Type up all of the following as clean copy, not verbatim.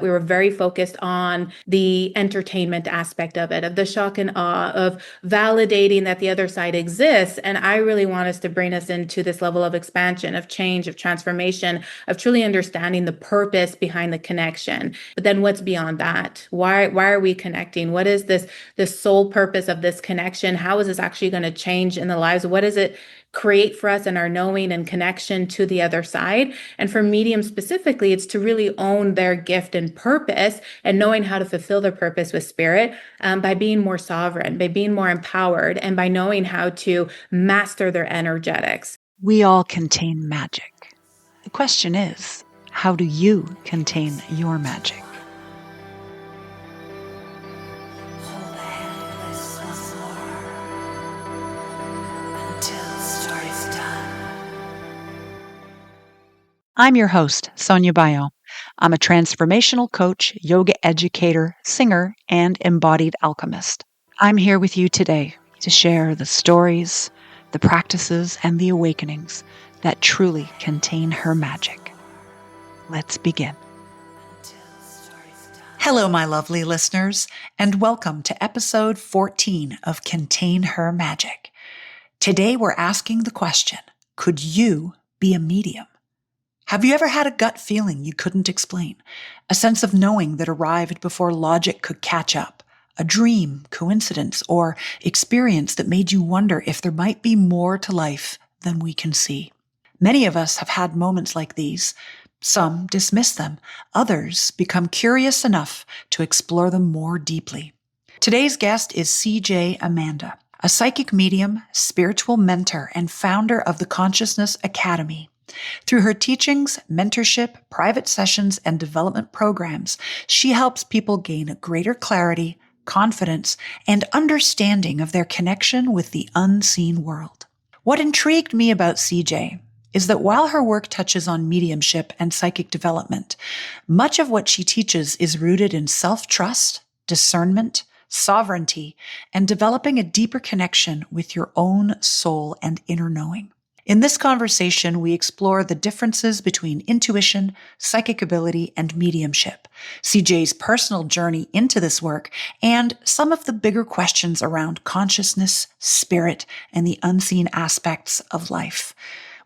We were very focused on the entertainment aspect of it, of the shock and awe, of validating that the other side exists. And I really want us to bring us into this level of expansion, of change, of transformation, of truly understanding the purpose behind the connection. But then what's beyond that? Why are we connecting? What is this sole purpose of this connection? How is this actually going to change in the lives? What does it create for us in our knowing and connection to the other side? And for mediums specifically, it's to really own their gift and purpose and knowing how to fulfill their purpose with spirit, by being more sovereign, by being more empowered, and by knowing how to master their energetics. We all contain magic. The question is, how do you contain your magic? I'm your host, Sonia Bayo. I'm a transformational coach, yoga educator, singer, and embodied alchemist. I'm here with you today to share the stories, the practices, and the awakenings that truly contain her magic. Let's begin. Hello, my lovely listeners, and welcome to episode 14 of Contain Her Magic. Today we're asking the question, could you be a medium? Have you ever had a gut feeling you couldn't explain? A sense of knowing that arrived before logic could catch up? A dream, coincidence, or experience that made you wonder if there might be more to life than we can see? Many of us have had moments like these. Some dismiss them. Others become curious enough to explore them more deeply. Today's guest is Ceejay Amanda, a psychic medium, spiritual mentor, and founder of the Consciousness Academy. Through her teachings, mentorship, private sessions, and development programs, she helps people gain a greater clarity, confidence, and understanding of their connection with the unseen world. What intrigued me about Ceejay is that while her work touches on mediumship and psychic development, much of what she teaches is rooted in self-trust, discernment, sovereignty, and developing a deeper connection with your own soul and inner knowing. In this conversation, we explore the differences between intuition, psychic ability, and mediumship, Ceejay's personal journey into this work, and some of the bigger questions around consciousness, spirit, and the unseen aspects of life.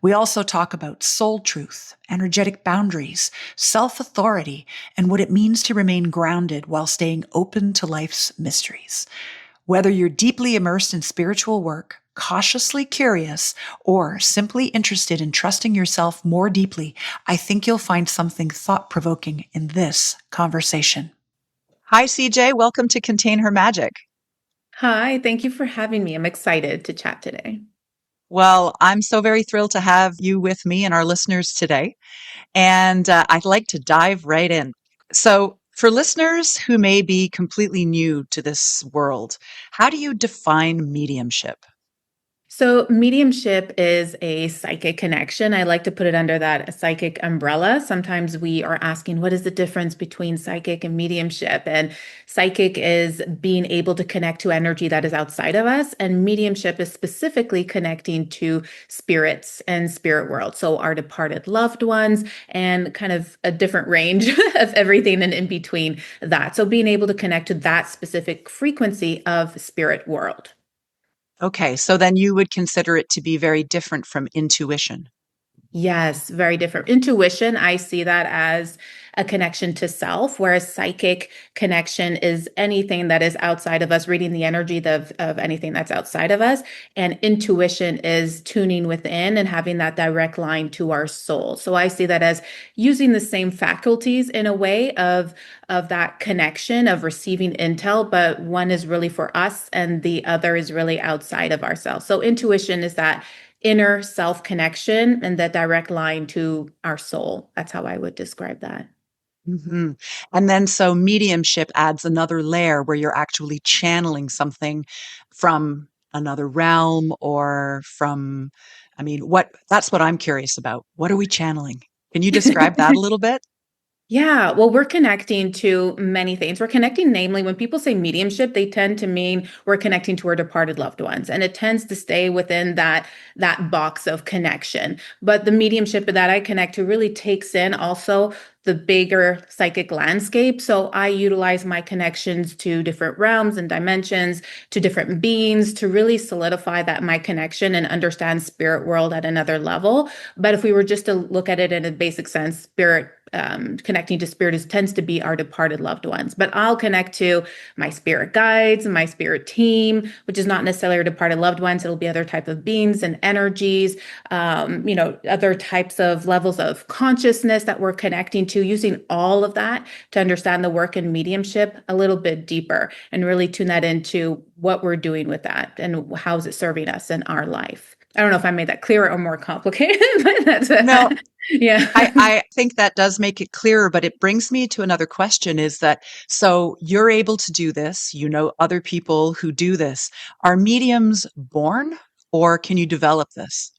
We also talk about soul truth, energetic boundaries, self-authority, and what it means to remain grounded while staying open to life's mysteries. Whether you're deeply immersed in spiritual work, cautiously curious, or simply interested in trusting yourself more deeply, I think you'll find something thought-provoking in this conversation. Hi, Ceejay. Welcome to Contain Her Magic. Hi, thank you for having me. I'm excited to chat today. Well, I'm so very thrilled to have you with me and our listeners today. And I'd like to dive right in. So, for listeners who may be completely new to this world, how do you define mediumship? So, mediumship is a psychic connection. I like to put it under that psychic umbrella. Sometimes we are asking, what is the difference between psychic and mediumship? And psychic is being able to connect to energy that is outside of us, and mediumship is specifically connecting to spirits and spirit world. So, our departed loved ones, and kind of a different range of everything and in between that. So, being able to connect to that specific frequency of spirit world. Okay, so then you would consider it to be very different from intuition. Yes, very different. Intuition, I see that as a connection to self, whereas psychic connection is anything that is outside of us, reading the energy of anything that's outside of us. And intuition is tuning within and having that direct line to our soul. So I see that as using the same faculties in a way of that connection of receiving intel, but one is really for us and the other is really outside of ourselves. So intuition is that inner self connection and that direct line to our soul. That's how I would describe that. hmm And then so mediumship adds another layer where you're actually channeling something from another realm or from, that's what I'm curious about. What are we channeling? Can you describe that a little bit? Yeah, well, we're connecting to many things. We're connecting, namely, when people say mediumship, they tend to mean we're connecting to our departed loved ones, and it tends to stay within that box of connection. But the mediumship that I connect to really takes in also the bigger psychic landscape. So I utilize my connections to different realms and dimensions, to different beings, to really solidify that my connection and understand spirit world at another level. But if we were just to look at it in a basic sense, spirit, connecting to spirit tends to be our departed loved ones. But I'll connect to my spirit guides, my spirit team, which is not necessarily our departed loved ones. It'll be other type of beings and energies, other types of levels of consciousness that we're connecting to, using all of that to understand the work in mediumship a little bit deeper and really tune that into what we're doing with that and how is it serving us in our life. I don't know if I made that clearer or more complicated, but that's No, yeah. I think that does make it clearer, but it brings me to another question is that so you're able to do this, you know other people who do this. Are mediums born or can you develop this?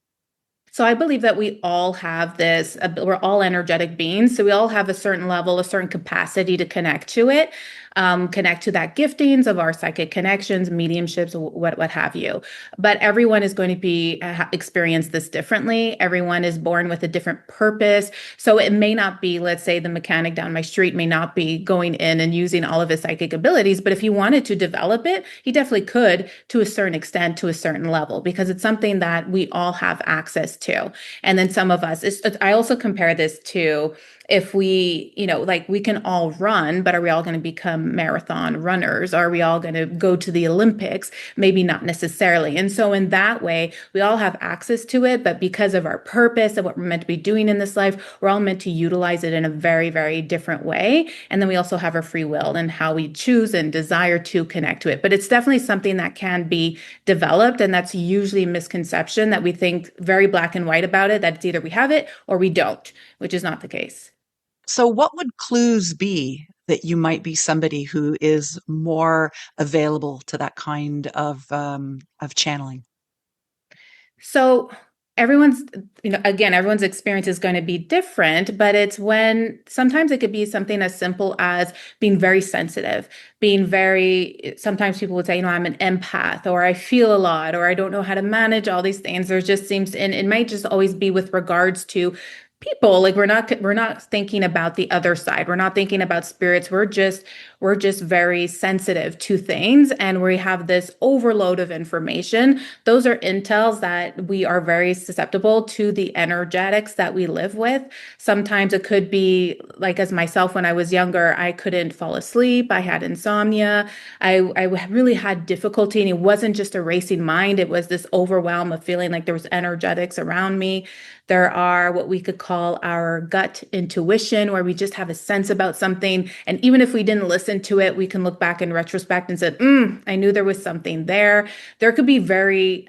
So I believe that we all have this, we're all energetic beings. So we all have a certain level, a certain capacity to connect to it, connect to that giftings of our psychic connections, mediumships, what have you. But everyone is going to be experience this differently. Everyone is born with a different purpose. So it may not be, let's say the mechanic down my street may not be going in and using all of his psychic abilities, but if he wanted to develop it, he definitely could to a certain extent, to a certain level, because it's something that we all have access to. And then some of us, I also compare this to if we, like we can all run, but are we all going to become marathon runners? Are we all going to go to the Olympics? Maybe not necessarily. And so in that way, we all have access to it, but because of our purpose and what we're meant to be doing in this life, we're all meant to utilize it in a very, very different way. And then we also have our free will and how we choose and desire to connect to it. But it's definitely something that can be developed. And that's usually a misconception that we think very black and white about it, that it's either we have it or we don't, which is not the case. So what would clues be that you might be somebody who is more available to that kind of channeling? So everyone's, again, everyone's experience is going to be different, but it's when sometimes it could be something as simple as being very sensitive, being very, sometimes people would say, I'm an empath, or I feel a lot, or I don't know how to manage all these things. There just seems, and it might just always be with regards to people. Like we're not thinking about the other side. We're not thinking about spirits. We're just very sensitive to things, and we have this overload of information. Those are intels that we are very susceptible to the energetics that we live with. Sometimes it could be like, as myself, when I was younger, I couldn't fall asleep. I had insomnia. I really had difficulty, and it wasn't just a racing mind. It was this overwhelm of feeling like there was energetics around me. There are what we could call our gut intuition, where we just have a sense about something. And even if we didn't listen to it, we can look back in retrospect and said, I knew there was something there. There could be very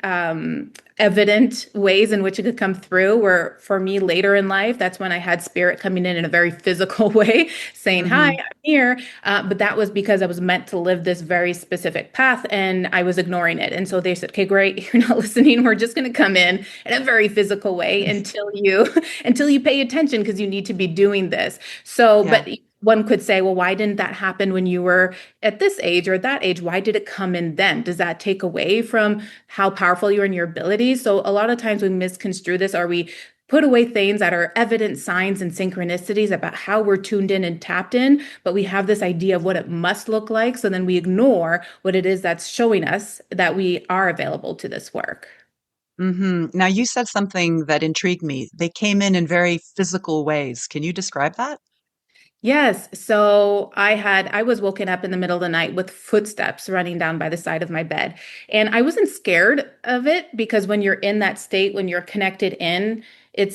evident ways in which it could come through, where for me later in life, that's when I had spirit coming in a very physical way, saying, hi, Hmm. I'm here. But that was because I was meant to live this very specific path and I was ignoring it. And so they said, okay, great, you're not listening. We're just going to come in a very physical way until you until you pay attention, because you need to be doing this. So, Yeah. but one could say, well, why didn't that happen when you were at this age or that age? Why did it come in then? Does that take away from how powerful you are in your abilities? So a lot of times we misconstrue this, or we put away things that are evident signs and synchronicities about how we're tuned in and tapped in, but we have this idea of what it must look like. So then we ignore what it is that's showing us that we are available to this work. Now you said something that intrigued me. They came in very physical ways. Can you describe that? Yes. So I was woken up in the middle of the night with footsteps running down by the side of my bed. And I wasn't scared of it, because when you're in that state, when you're connected in,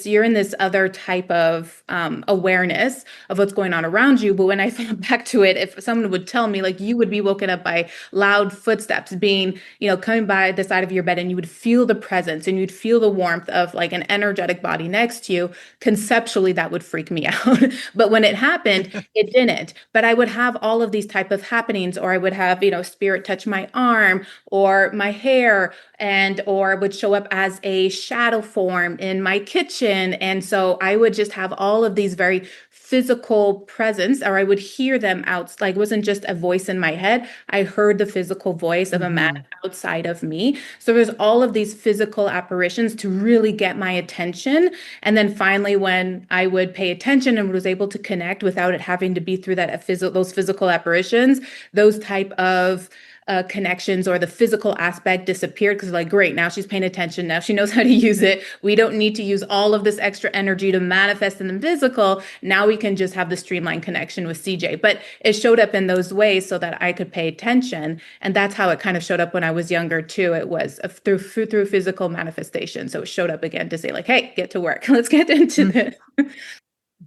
you're in this other type of awareness of what's going on around you. But when I thought back to it, if someone would tell me, like, you would be woken up by loud footsteps being, coming by the side of your bed, and you would feel the presence and you'd feel the warmth of like an energetic body next to you, conceptually that would freak me out. But when it happened, it didn't. But I would have all of these type of happenings, or I would have, spirit touch my arm or my hair, and or would show up as a shadow form in my kitchen. And so I would just have all of these very physical presence, or I would hear them out. Like, it wasn't just a voice in my head. I heard the physical voice of a man Mm-hmm. outside of me. So there's all of these physical apparitions to really get my attention. And then finally, when I would pay attention and was able to connect without it having to be through those physical apparitions, those type of connections or the physical aspect disappeared, because like, great, now she's paying attention, now she knows how to use it, we don't need to use all of this extra energy to manifest in the physical, now we can just have the streamlined connection with CJ. But it showed up in those ways so that I could pay attention, and that's how it kind of showed up when I was younger too. It was through physical manifestation, so it showed up again to say like, hey, get to work. Let's get into Mm. this.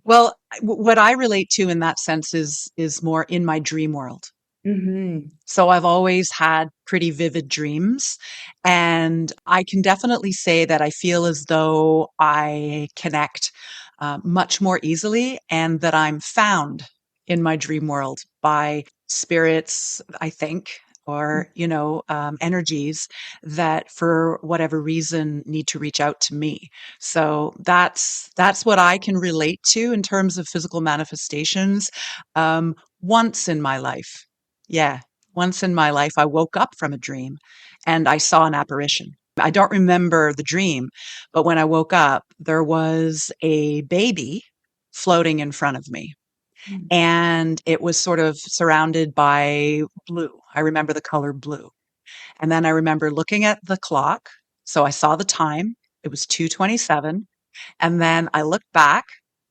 Well, what I relate to in that sense is more in my dream world. Hmm. So I've always had pretty vivid dreams, and I can definitely say that I feel as though I connect much more easily, and that I'm found in my dream world by spirits, I think, or energies that, for whatever reason, need to reach out to me. So that's what I can relate to in terms of physical manifestations. Once in my life, yeah, once in my life, I woke up from a dream and I saw an apparition. I don't remember the dream, but when I woke up, there was a baby floating in front of me, and it was sort of surrounded by blue. I remember the color blue. And then I remember looking at the clock. So I saw the time. It was 2:27. And then I looked back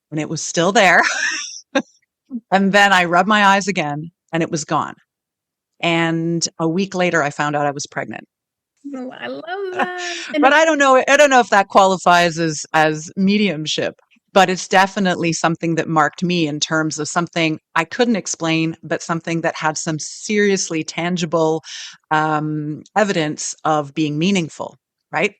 and it was still there. And then I rubbed my eyes again and it was gone. And a week later, I found out I was pregnant. Oh, I love that. And But I don't know. I don't know if that qualifies as mediumship. But it's definitely something that marked me in terms of something I couldn't explain, but something that had some seriously tangible evidence of being meaningful. Right?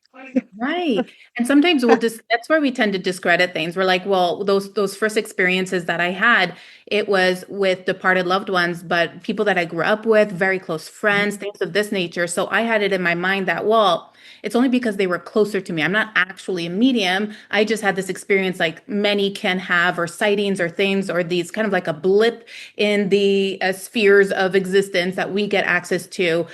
right. And sometimes we'll just that's where we tend to discredit things. We're like, well, those first experiences that I had, it was with departed loved ones, but people that I grew up with, very close friends, things of this nature. So I had it in my mind that, well, it's only because they were closer to me. I'm not actually a medium. I just had this experience like many can have, or sightings or things, or these kind of like a blip in the spheres of existence that we get access to,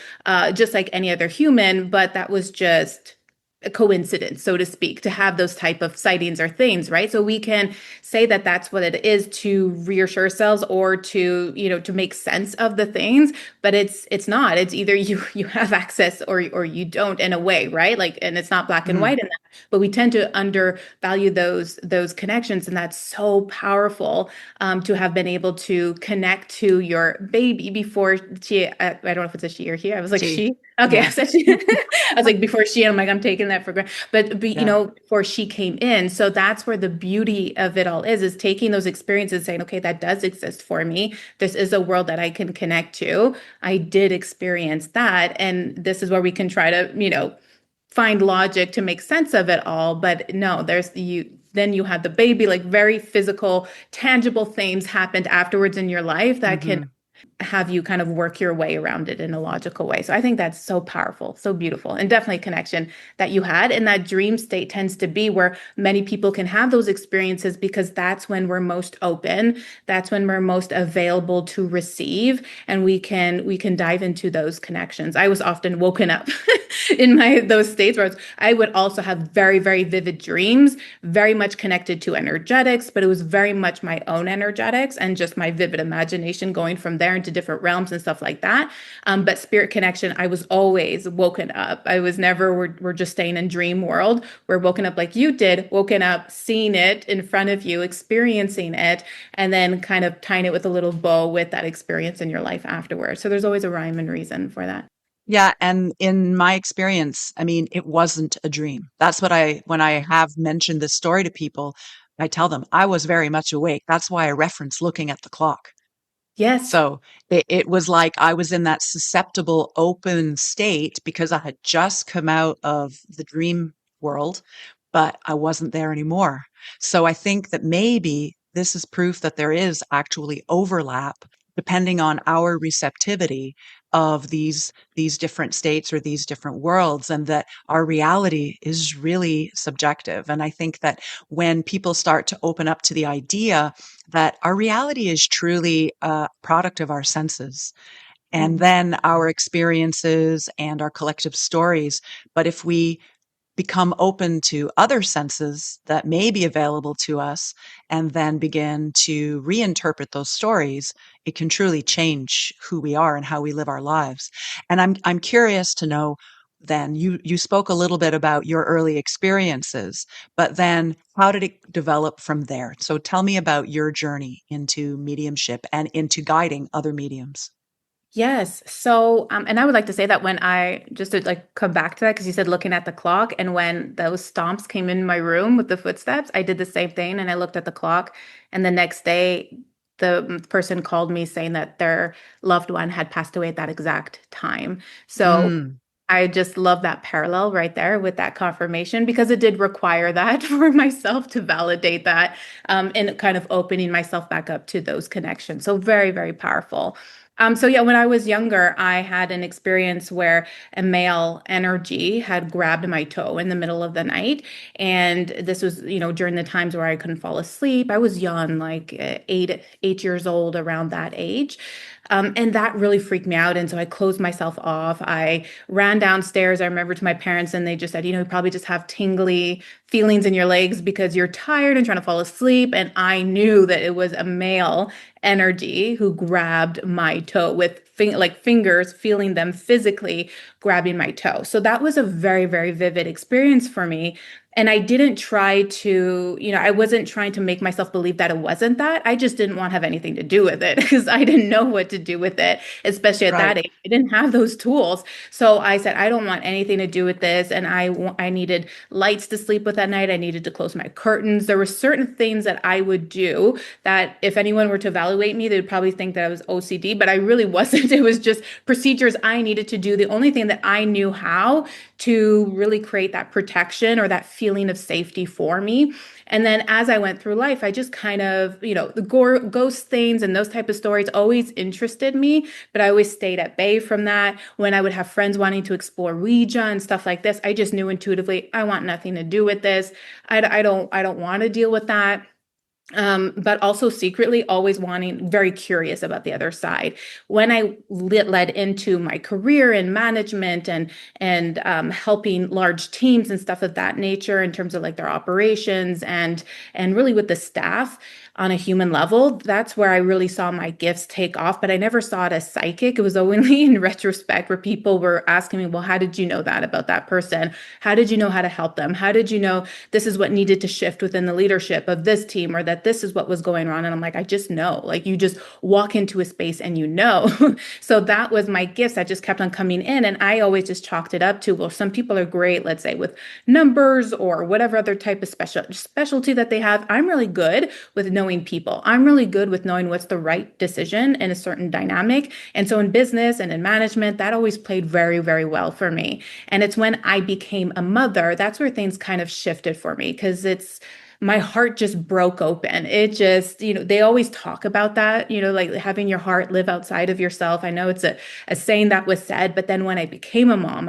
just like any other human. But that was just a coincidence, so to speak, to have those type of sightings or things, right? So we can say that that's what it is to reassure ourselves, or to, to make sense of the things, but it's not. It's either you have access, or you don't, in a way, right? Like, and it's not black and Mhm. white in that, but we tend to undervalue those connections, and that's so powerful, to have been able to connect to your baby before she. I don't know if it's a she or he. I was like, Gee, she. Okay, I yeah, said she. I was like, before she, I'm like, I'm taking that for granted. But yeah. before she came in. So that's where the beauty of it all is taking those experiences, saying, okay, that does exist for me. This is a world that I can connect to. I did experience that. And this is where we can try to, find logic to make sense of it all. But no, then you had the baby, like very physical, tangible things happened afterwards in your life that can Hmm. have you kind of work your way around it in a logical way. So I think that's so powerful, so beautiful, and definitely a connection that you had. And that dream state tends to be where many people can have those experiences, because that's when we're most open. That's when we're most available to receive, and we can dive into those connections. I was often woken up in my those states where I would also have very, very vivid dreams, very much connected to energetics, but it was very much my own energetics and just my vivid imagination going from there into different realms and stuff like that. But spirit connection, I was always woken up. I was never, we're just staying in dream world. We're woken up like you did, woken up, seeing it in front of you, experiencing it, and then kind of tying it with a little bow with that experience in your life afterwards. So there's always a rhyme and reason for that. Yeah, and in my experience, I mean, it wasn't a dream. That's what when I have mentioned this story to people, I tell them I was very much awake. That's why I reference looking at the clock. Yes. So it was like I was in that susceptible, open state because I had just come out of the dream world, but I wasn't there anymore. So I think that maybe this is proof that there is actually overlap depending on our receptivity. of these different states or these different worlds, and that our reality is really subjective. And I think that when people start to open up to the idea that our reality is truly a product of our senses, and Mhm. then our experiences and our collective stories. But if we become open to other senses that may be available to us and then begin to reinterpret those stories, it can truly change who we are and how we live our lives. And I'm curious to know, then you spoke a little bit about your early experiences, but then how did it develop from there? So tell me about your journey into mediumship and into guiding other mediums. Yes. So, and I would like to say that when I just to like come back to that, because you said looking at the clock, and when those stomps came in my room with the footsteps, I did the same thing and I looked at the clock. And the next day, the person called me saying that their loved one had passed away at that exact time. So, Mm. I just love that parallel right there with that confirmation because it did require that for myself to validate that and kind of opening myself back up to those connections. So very, very powerful. So yeah, when I was younger, I had an experience where a male energy had grabbed my toe in the middle of the night. And this was, during the times where I couldn't fall asleep. I was young, like 8 years old, around that age. And that really freaked me out. And so I closed myself off. I ran downstairs, I remember, to my parents, and they just said, you probably just have tingly feelings in your legs because you're tired and trying to fall asleep. And I knew that it was a male energy who grabbed my toe with fingers, feeling them physically grabbing my toe. So that was a very, very vivid experience for me. And I didn't try to, I wasn't trying to make myself believe that it wasn't that. I just didn't want to have anything to do with it because I didn't know what to do with it, especially at that Right. age. I didn't have those tools. So I said, I don't want anything to do with this. And I needed lights to sleep with at night. I needed to close my curtains. There were certain things that I would do that if anyone were to evaluate me, they would probably think that I was OCD, but I really wasn't. It was just procedures I needed to do. The only thing that I knew how to really create that protection or that feeling of safety for me. And then as I went through life, I just kind of, the ghost things and those type of stories always interested me, but I always stayed at bay from that. When I would have friends wanting to explore Ouija and stuff like this, I just knew intuitively, I want nothing to do with this. I don't want to deal with that. But also secretly always wanting, very curious about the other side. When I led into my career in management and helping large teams and stuff of that nature in terms of like their operations and really with the staff on a human level, that's where I really saw my gifts take off. But I never saw it as psychic. It was only in retrospect where people were asking me, well, how did you know that about that person? How did you know how to help them? How did you know this is what needed to shift within the leadership of this team, or that this is what was going on? And I'm like, I just know. Like, you just walk into a space and you know. So that was my gifts that just kept on coming in. And I always just chalked it up to, well, some people are great, let's say with numbers or whatever other type of specialty that they have. I'm really good with knowing people. I'm really good with knowing what's the right decision in a certain dynamic. And so in business and in management, that always played very, very well for me. And it's when I became a mother, that's where things kind of shifted for me because my heart just broke open. It just, they always talk about that, like having your heart live outside of yourself. I know it's a saying that was said, but then when I became a mom,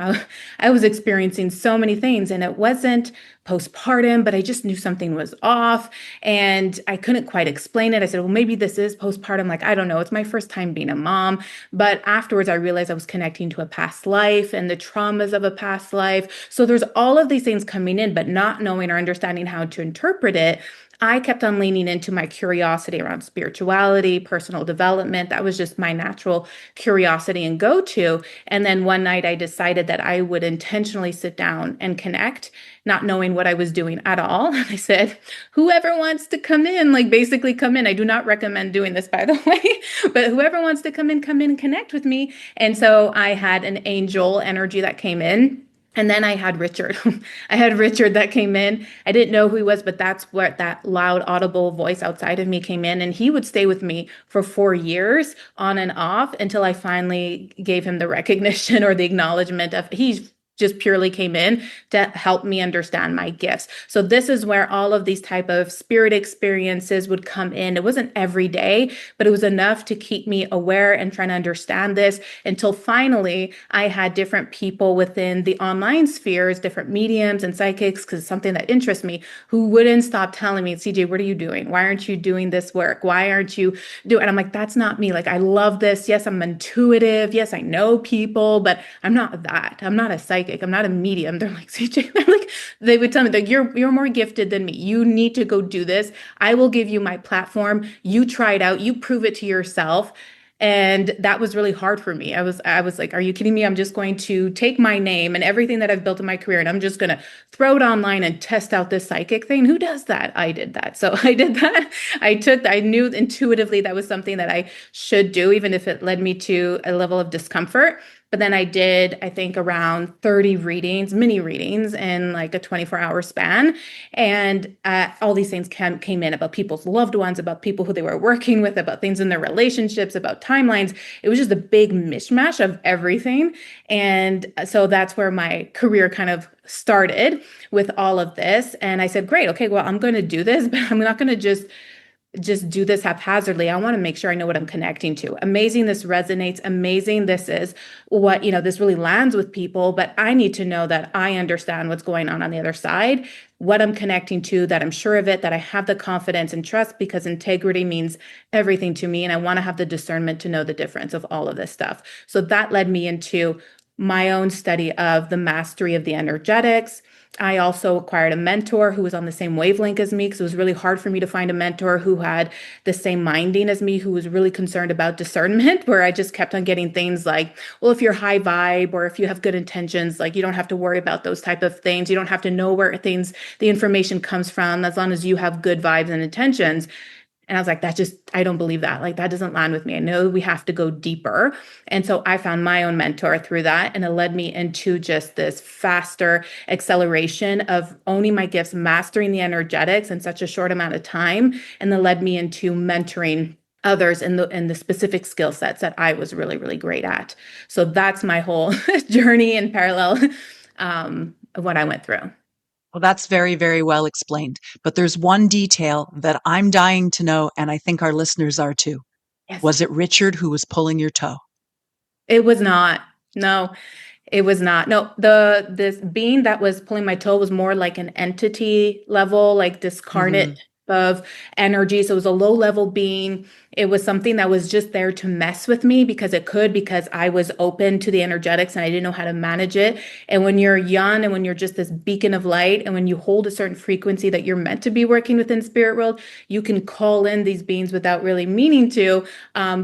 I was experiencing so many things, and it wasn't postpartum, but I just knew something was off and I couldn't quite explain it. I said, well, maybe this is postpartum. Like, I don't know. It's my first time being a mom. But afterwards, I realized I was connecting to a past life and the traumas of a past life. So there's all of these things coming in, but not knowing or understanding how to interpret it. I kept on leaning into my curiosity around spirituality, personal development. That was just my natural curiosity and go to. And then one night I decided that I would intentionally sit down and connect, not knowing what I was doing at all. I said, whoever wants to come in, like basically come in. I do not recommend doing this, by the way, but whoever wants to come in, connect with me. And so I had an angel energy that came in. And then I had Richard. I had Richard that came in. I didn't know who he was, but that's where that loud, audible voice outside of me came in. And he would stay with me for 4 years on and off until I finally gave him the recognition or the acknowledgement of he's just purely came in to help me understand my gifts. So this is where all of these type of spirit experiences would come in. It wasn't every day, but it was enough to keep me aware and trying to understand this until finally I had different people within the online spheres, different mediums and psychics, because it's something that interests me, who wouldn't stop telling me, CJ, what are you doing? Why aren't you doing this work? Why aren't you doing? And I'm like, that's not me. Like, I love this. Yes, I'm intuitive. Yes, I know people, but I'm not that. I'm not a psychic. I'm not a medium. They're like, CJ, they're like, they would tell me that you're more gifted than me. You need to go do this. I will give you my platform. You try it out. You prove it to yourself. And that was really hard for me. I was like, are you kidding me? I'm just going to take my name and everything that I've built in my career and I'm just going to throw it online and test out this psychic thing. Who does that? I did that. So I did that. I knew intuitively that was something that I should do, even if it led me to a level of discomfort. But then I did, I think, around 30 readings, mini readings in like a 24-hour span. And all these things came in about people's loved ones, about people who they were working with, about things in their relationships, about timelines. It was just a big mishmash of everything. And so that's where my career kind of started with all of this. And I said, great, okay, well, I'm going to do this, but I'm not going to just do this haphazardly. I want to make sure I know what I'm connecting to. Amazing, this resonates. Amazing, this is what, this really lands with people, but I need to know that I understand what's going on the other side, what I'm connecting to, that I'm sure of it, that I have the confidence and trust, because integrity means everything to me. And I want to have the discernment to know the difference of all of this stuff. So that led me into my own study of the mastery of the energetics. I also acquired a mentor who was on the same wavelength as me, because it was really hard for me to find a mentor who had the same minding as me, who was really concerned about discernment, where I just kept on getting things like, well, if you're high vibe or if you have good intentions, like you don't have to worry about those type of things. You don't have to know where the information comes from, as long as you have good vibes and intentions. And I was like, I don't believe that. Like, that doesn't land with me. I know we have to go deeper. And so I found my own mentor through that. And it led me into just this faster acceleration of owning my gifts, mastering the energetics in such a short amount of time. And then led me into mentoring others in the specific skill sets that I was really, really great at. So that's my whole journey in parallel of what I went through. Well, that's very, very well explained. But there's one detail that I'm dying to know, and I think our listeners are too. Yes. Was it Richard who was pulling your toe? It was not. No. It was not. No, this being that was pulling my toe was more like an entity level, like Hmm. discarnate of energy. So it was a low level being. It was something that was just there to mess with me because I was open to the energetics and I didn't know how to manage it. And when you're young and when you're just this beacon of light and when you hold a certain frequency that you're meant to be working within spirit world, you can call in these beings without really meaning to,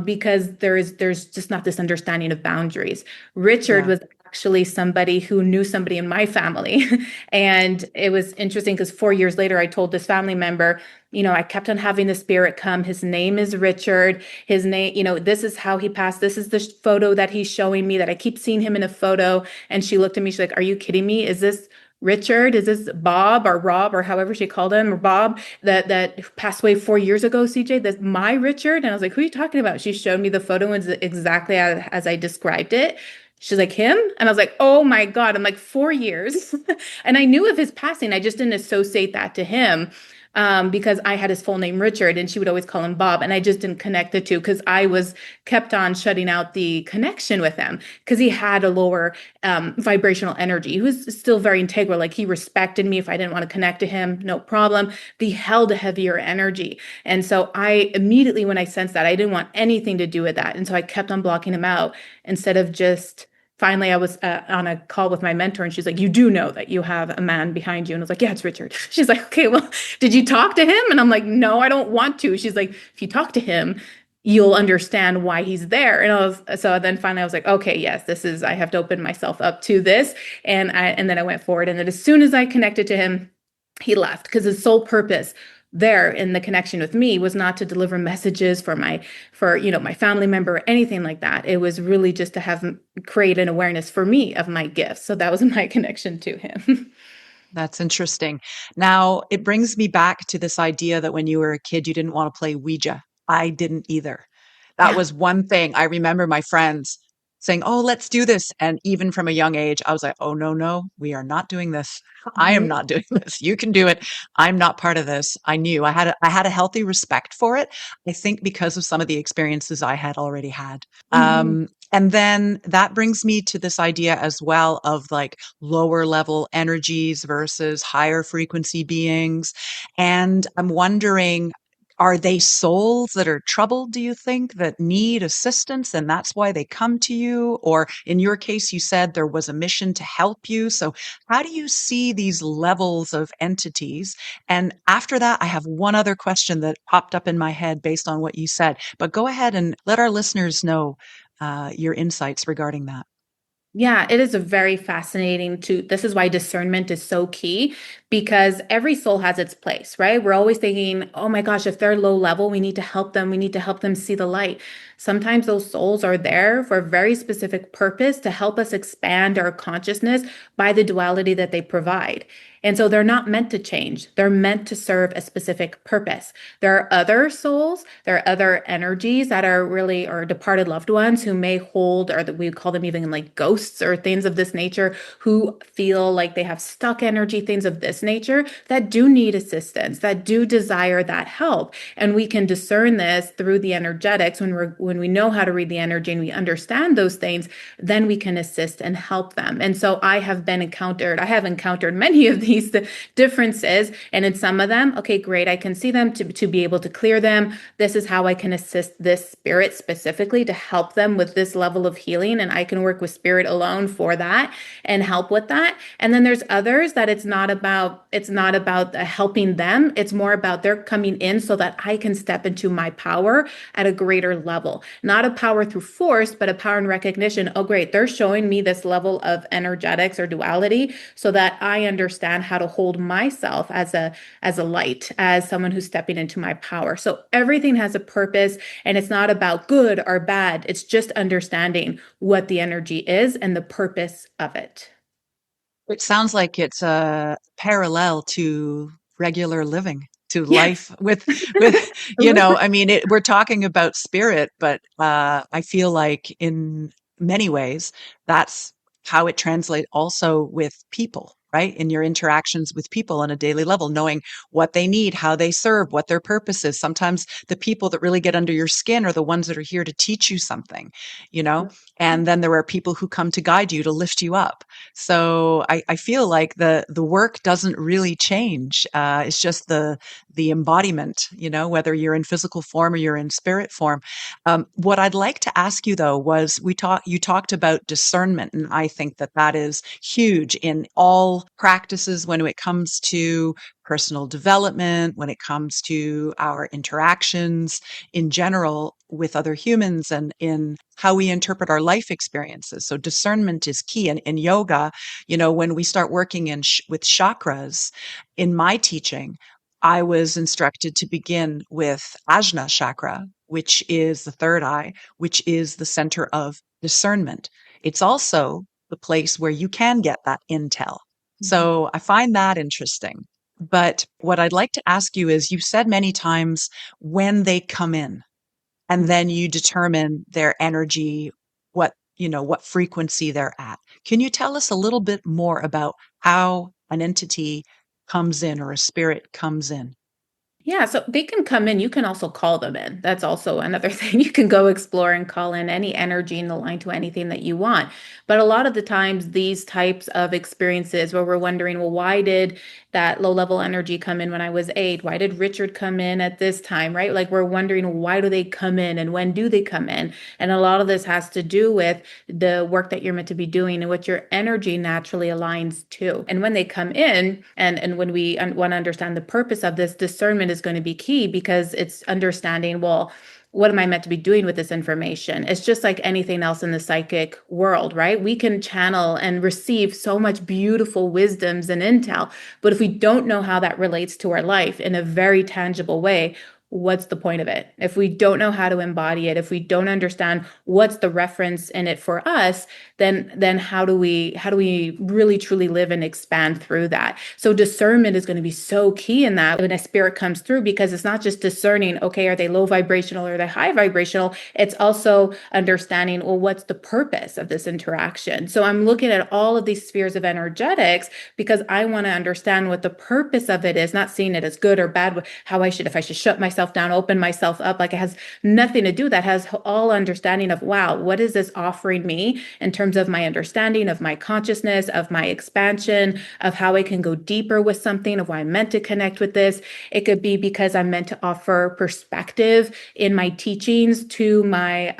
because there's just not this understanding of boundaries. Richard Yeah. was actually somebody who knew somebody in my family. And it was interesting because 4 years later, I told this family member, I kept on having the spirit come. His name is Richard. His name, this is how he passed. This is the photo that he's showing me, that I keep seeing him in a photo. And she looked at me, she's like, are you kidding me? Is this Richard? Is this Bob or Rob or however she called him, or Bob that passed away 4 years ago, CJ? That's my Richard. And I was like, who are you talking about? She showed me the photo and it's exactly as I described it. She's like, him? And I was like, oh my God. I'm like, 4 years. And I knew of his passing. I just didn't associate that to him, because I had his full name, Richard, and she would always call him Bob. And I just didn't connect the two because I was kept on shutting out the connection with him because he had a lower vibrational energy. He was still very integral. Like, he respected me. If I didn't want to connect to him, no problem. But he held a heavier energy. And so I immediately, when I sensed that, I didn't want anything to do with that. And so I kept on blocking him out instead of just finally I was on a call with my mentor and she's like, you do know that you have a man behind you. And I was like, yeah, it's Richard. She's like, okay, well, did you talk to him? And I'm like, no, I don't want to. She's like, if you talk to him, you'll understand why he's there. So then finally I was like, okay, yes, I have to open myself up to this. And then I went forward. And then as soon as I connected to him, he left, because his sole purpose there in the connection with me was not to deliver messages for my family member or anything like that. It was really just to create an awareness for me of my gifts. So that was my connection to him. That's interesting. Now, it brings me back to this idea that when you were a kid, you didn't want to play Ouija. I didn't either. That Yeah. was one thing I remember my friends saying, "Oh, let's do this." And even from a young age, I was like, "Oh, no, no, we are not doing this. I am Mhm. not doing this. You can do it. I'm not part of this." I knew I had a healthy respect for it. I think because of some of the experiences I had already had. Mhm. And then that brings me to this idea as well of like lower level energies versus higher frequency beings. And I'm wondering, are they souls that are troubled, do you think, that need assistance and that's why they come to you? Or in your case, you said there was a mission to help you. So, how do you see these levels of entities? And after that, I have one other question that popped up in my head based on what you said. But go ahead and let our listeners know your insights regarding that. Yeah, it is a very fascinating to this is why discernment is so key because every soul has its place, right? We're always thinking, "Oh my gosh, if they're low level, we need to help them. We need to help them see the light." Sometimes those souls are there for a very specific purpose to help us expand our consciousness by the duality that they provide. And so they're not meant to change. They're meant to serve a specific purpose. There are other souls, there are other energies that are really or departed loved ones who may hold, or that we call them even like ghosts or things of this nature, who feel like they have stuck energy, things of this nature that do need assistance, that do desire that help. And we can discern this through the energetics when we know how to read the energy and we understand those things, then we can assist and help them. And so I have encountered many of these differences. And in some of them, okay, great, I can see them to be able to clear them. This is how I can assist this spirit specifically to help them with this level of healing. And I can work with spirit alone for that and help with that. And then there's others that it's not about helping them. It's more about they're coming in so that I can step into my power at a greater level. Not a power through force, but a power in recognition. Oh, great, they're showing me this level of energetics or duality so that I understand how to hold myself as a light, as someone who's stepping into my power. So everything has a purpose and it's not about good or bad. It's just understanding what the energy is and the purpose of it. It sounds like it's a parallel to regular living, to Yes. life with, I mean, we're talking about spirit, but I feel like in many ways, that's how it translates also with people, right? In your interactions with people on a daily level, knowing what they need, how they serve, what their purpose is. Sometimes the people that really get under your skin are the ones that are here to teach you something, you know? And then there are people who come to guide you, to lift you up. So I feel like the work doesn't really change. It's just the embodiment, whether you're in physical form or you're in spirit form. What I'd like to ask you though was you talked about discernment, and I think that that is huge in all practices when it comes to personal development, when it comes to our interactions in general with other humans and in how we interpret our life experiences. So discernment is key. And in yoga, when we start working with chakras, in my teaching, I was instructed to begin with Ajna chakra, which is the third eye, which is the center of discernment. It's also the place where you can get that intel. So I find that interesting. But what I'd like to ask you is, you've said many times when they come in, and then you determine their energy, what frequency they're at. Can you tell us a little bit more about how an entity comes in or a spirit comes in? Yeah, so they can come in. You can also call them in. That's also another thing. You can go explore and call in any energy and align to anything that you want. But a lot of the times, these types of experiences where we're wondering, well, why did that low level energy come in when I was 8? Why did Richard come in at this time, right? Like we're wondering, why do they come in and when do they come in? And a lot of this has to do with the work that you're meant to be doing and what your energy naturally aligns to. And when they come in, and when we want to understand the purpose of this, discernment is going to be key because it's understanding, well, what am I meant to be doing with this information? It's just like anything else in the psychic world, right? We can channel and receive so much beautiful wisdoms and intel, but if we don't know how that relates to our life in a very tangible way, what's the point of it? If we don't know how to embody it, if we don't understand what's the reference in it for us, then how do we really truly live and expand through that? So discernment is going to be so key in that when a spirit comes through, because it's not just discerning, okay, are they low vibrational or are they high vibrational? It's also understanding, well, what's the purpose of this interaction? So I'm looking at all of these spheres of energetics because I want to understand what the purpose of it is, not seeing it as good or bad, how if I should shut myself down, open myself up. Like, it has nothing to do. That has all understanding of, wow, what is this offering me in terms of my understanding of my consciousness, of my expansion, of how I can go deeper with something, of why I'm meant to connect with this. It could be because I'm meant to offer perspective in my teachings to my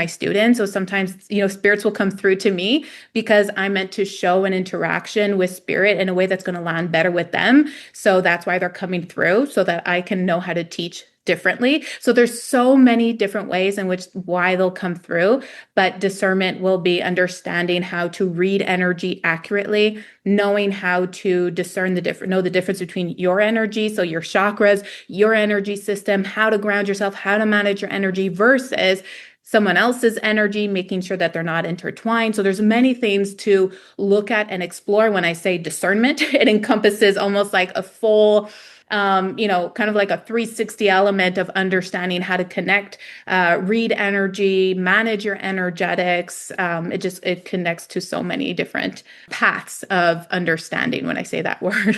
students. So sometimes, spirits will come through to me because I'm meant to show an interaction with spirit in a way that's going to land better with them. So that's why they're coming through, so that I can know how to teach differently. So there's so many different ways in which why they'll come through, but discernment will be understanding how to read energy accurately, knowing how to discern know the difference between your energy, so your chakras, your energy system, how to ground yourself, how to manage your energy versus someone else's energy, making sure that they're not intertwined. So there's many things to look at and explore. When I say discernment, it encompasses almost like a full kind of like a 360 element of understanding how to connect, read energy, manage your energetics. It connects to so many different paths of understanding when I say that word.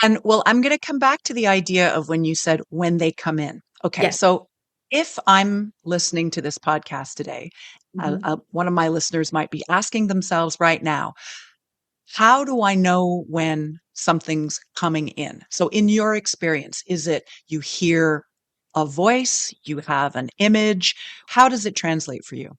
And well, I'm going to come back to the idea of when you said when they come in. Okay. Yes. So if I'm listening to this podcast today, Mhm. one of my listeners might be asking themselves right now, how do I know when something's coming in? So in your experience, is it you hear a voice, you have an image? How does it translate for you?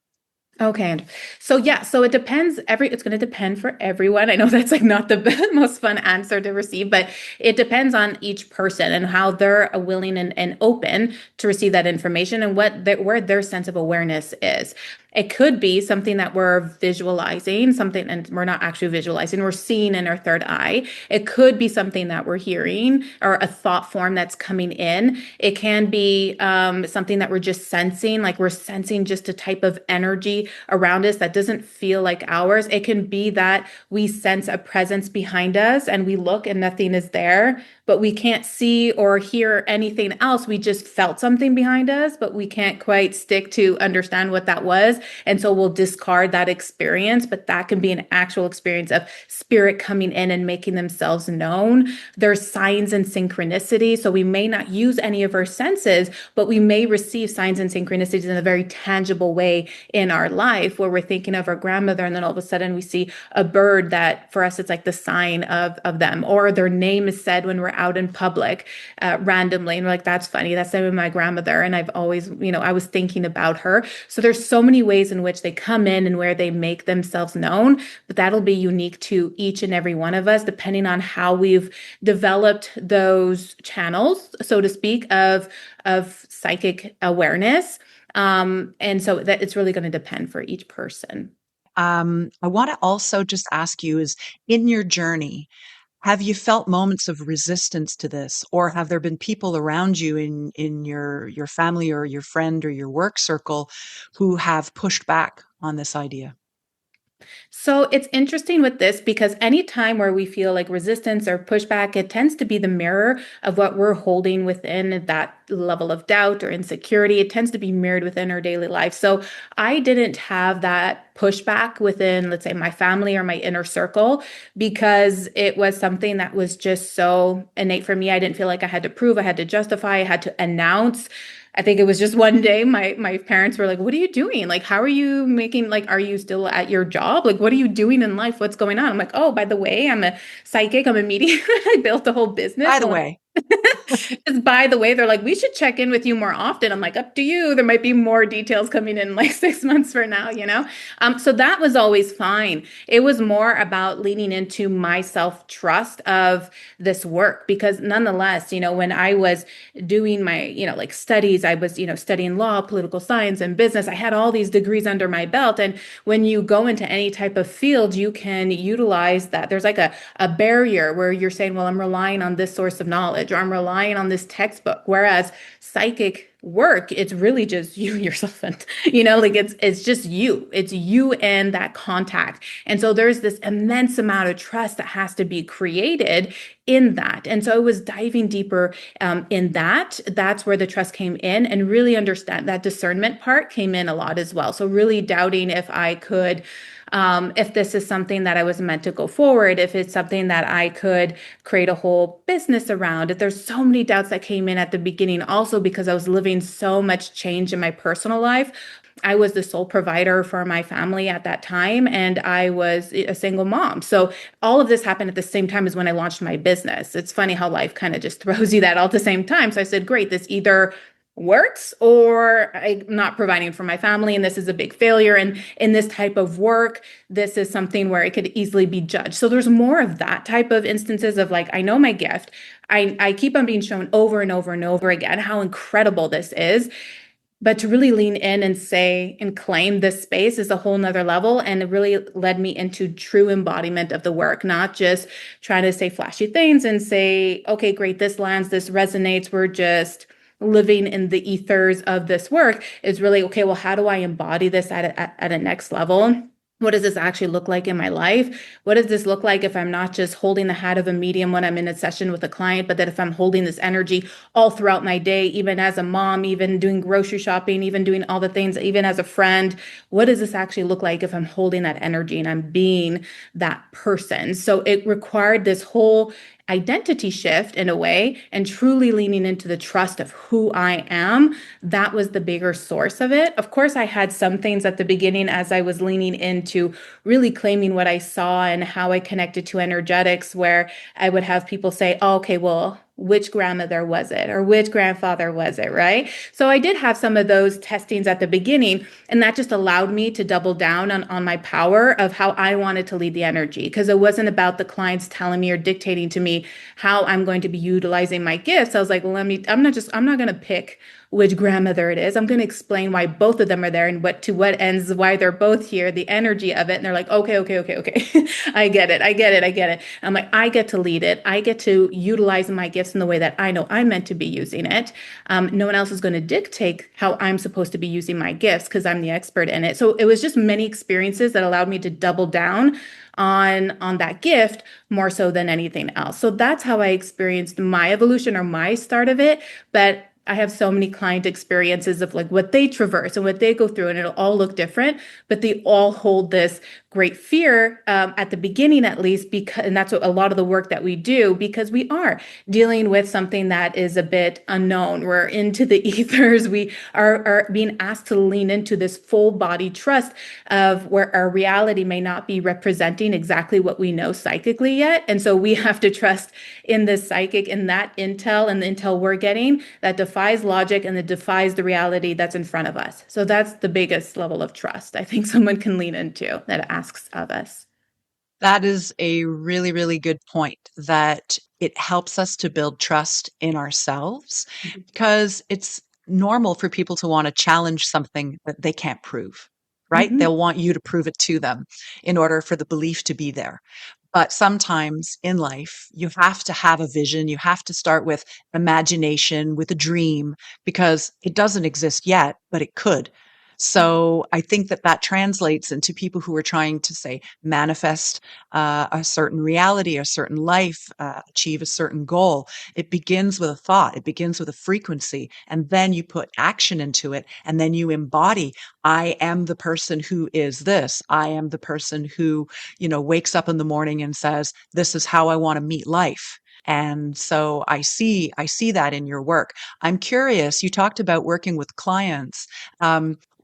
Okay. So yeah, so it depends it's going to depend for everyone. I know that's like not the most fun answer to receive, but it depends on each person and how they're willing and open to receive that information and where their sense of awareness is. It could be something that we're visualizing, something, and we're not actually visualizing, we're seeing in our third eye. It could be something that we're hearing or a thought form that's coming in. It can be something that we're just sensing, like we're sensing just a type of energy around us that doesn't feel like ours. It can be that we sense a presence behind us and we look and nothing is there, but we can't see or hear anything else. We just felt something behind us, but we can't quite stick to understand what that was. And so we'll discard that experience, but that can be an actual experience of spirit coming in and making themselves known. There's signs and synchronicity. So we may not use any of our senses, but we may receive signs and synchronicities in a very tangible way in our life, where we're thinking of our grandmother and then all of a sudden we see a bird that for us, it's like the sign of them, or their name is said when we're out in public randomly. And we're like, that's funny. That's the name of my grandmother. And I've always, I was thinking about her. So there's so many ways in which they come in and where they make themselves known, but that'll be unique to each and every one of us, depending on how we've developed those channels, so to speak, of psychic awareness. And so that it's really going to depend for each person. I want to also just ask you is in your journey, have you felt moments of resistance to this, or have there been people around you in your family or your friend or your work circle who have pushed back on this idea? So it's interesting with this because anytime where we feel like resistance or pushback, it tends to be the mirror of what we're holding within that level of doubt or insecurity. It tends to be mirrored within our daily life. So I didn't have that pushback within, let's say, my family or my inner circle, because it was something that was just so innate for me. I didn't feel like I had to prove, I had to justify, I had to announce. I think it was just one day my parents were like, "What are you doing? Like, how are you making, like, are you still at your job? Like, what are you doing in life? What's going on?" I'm like, "Oh, by the way, I'm a psychic, I'm a medium." I built a whole business. By And the like, way, just by the way, they're like, "We should check in with you more often." I'm like, "Up to you. There might be more details coming in like 6 months from now, you know?" So that was always fine. It was more about leaning into my self-trust of this work, because nonetheless, when I was doing my, like studies, I was, studying law, political science, and business. I had all these degrees under my belt. And when you go into any type of field, you can utilize that. There's like a barrier where you're saying, well, I'm relying on this source of knowledge. knowledge, or I'm relying on this textbook. Whereas psychic work, it's really just you, yourself, and like it's just you. It's you and that contact. And so there's this immense amount of trust that has to be created in that. And so I was diving deeper in that. That's where the trust came in, and really understand that discernment part came in a lot as well. So really doubting if I could, if this is something that I was meant to go forward, if it's something that I could create a whole business around. If there's so many doubts that came in at the beginning, also because I was living so much change in my personal life. I was the sole provider for my family at that time, and I was a single mom. So all of this happened at the same time as when I launched my business. It's funny how life kind of just throws you that all at the same time. So I said, great, this either works or I'm not providing for my family, and this is a big failure. And in this type of work, this is something where it could easily be judged. So there's more of that type of instances of like, I know my gift. I keep on being shown over and over and over again how incredible this is. But to really lean in and say and claim this space is a whole nother level. And it really led me into true embodiment of the work, not just trying to say flashy things and say, okay, great, this lands, this resonates. We're just living in the ethers of this work. Is really, okay, well, how do I embody this at a next level? What does this actually look like in my life? What does this look like if I'm not just holding the hat of a medium when I'm in a session with a client, but that if I'm holding this energy all throughout my day, even as a mom, even doing grocery shopping, even doing all the things, even as a friend, what does this actually look like if I'm holding that energy and I'm being that person? So it required this whole identity shift in a way, and truly leaning into the trust of who I am. That was the bigger source of it. Of course, I had some things at the beginning as I was leaning into really claiming what I saw and how I connected to energetics, where I would have people say, oh, okay, well, which grandmother was it, or which grandfather was it, right? So I did have some of those testings at the beginning, and that just allowed me to double down on my power of how I wanted to lead the energy, because it wasn't about the clients telling me or dictating to me how I'm going to be utilizing my gifts. I was like, well, I'm not going to pick which grandmother it is. I'm going to explain why both of them are there and what ends, why they're both here, the energy of it. And they're like, okay, okay, okay, okay. I get it. I get it. I get it. I'm like, I get to lead it. I get to utilize my gifts in the way that I know I'm meant to be using it. No one else is going to dictate how I'm supposed to be using my gifts because I'm the expert in it. So it was just many experiences that allowed me to double down on that gift more so than anything else. So that's how I experienced my evolution or my start of it. But I have so many client experiences of like what they traverse and what they go through, and it'll all look different, but they all hold this great fear at the beginning, at least, because, and that's what a lot of the work that we do, because we are dealing with something that is a bit unknown. We're into the ethers. We are being asked to lean into this full body trust of where our reality may not be representing exactly what we know psychically yet. And so we have to trust in this psychic, in that intel and the intel we're getting that defies logic and that defies the reality that's in front of us. So that's the biggest level of trust I think someone can lean into that asks of us. That is a really, really good point, that it helps us to build trust in ourselves, because it's normal for people to want to challenge something that they can't prove, right? Mm-hmm. They'll want you to prove it to them in order for the belief to be there. But sometimes in life, you have to have a vision. You have to start with imagination, with a dream, because it doesn't exist yet, but it could. So I think that that translates into people who are trying to say manifest a certain reality, a certain life, achieve a certain goal. It begins with a thought. It begins with a frequency, and then you put action into it, and then you embody. I am the person who is this. I am the person who, wakes up in the morning and says, this is how I want to meet life. And so I see that in your work. I'm curious, you talked about working with clients.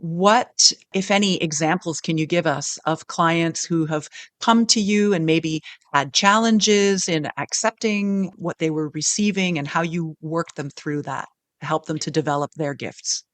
What, if any, examples can you give us of clients who have come to you and maybe had challenges in accepting what they were receiving, and how you worked them through that to help them to develop their gifts?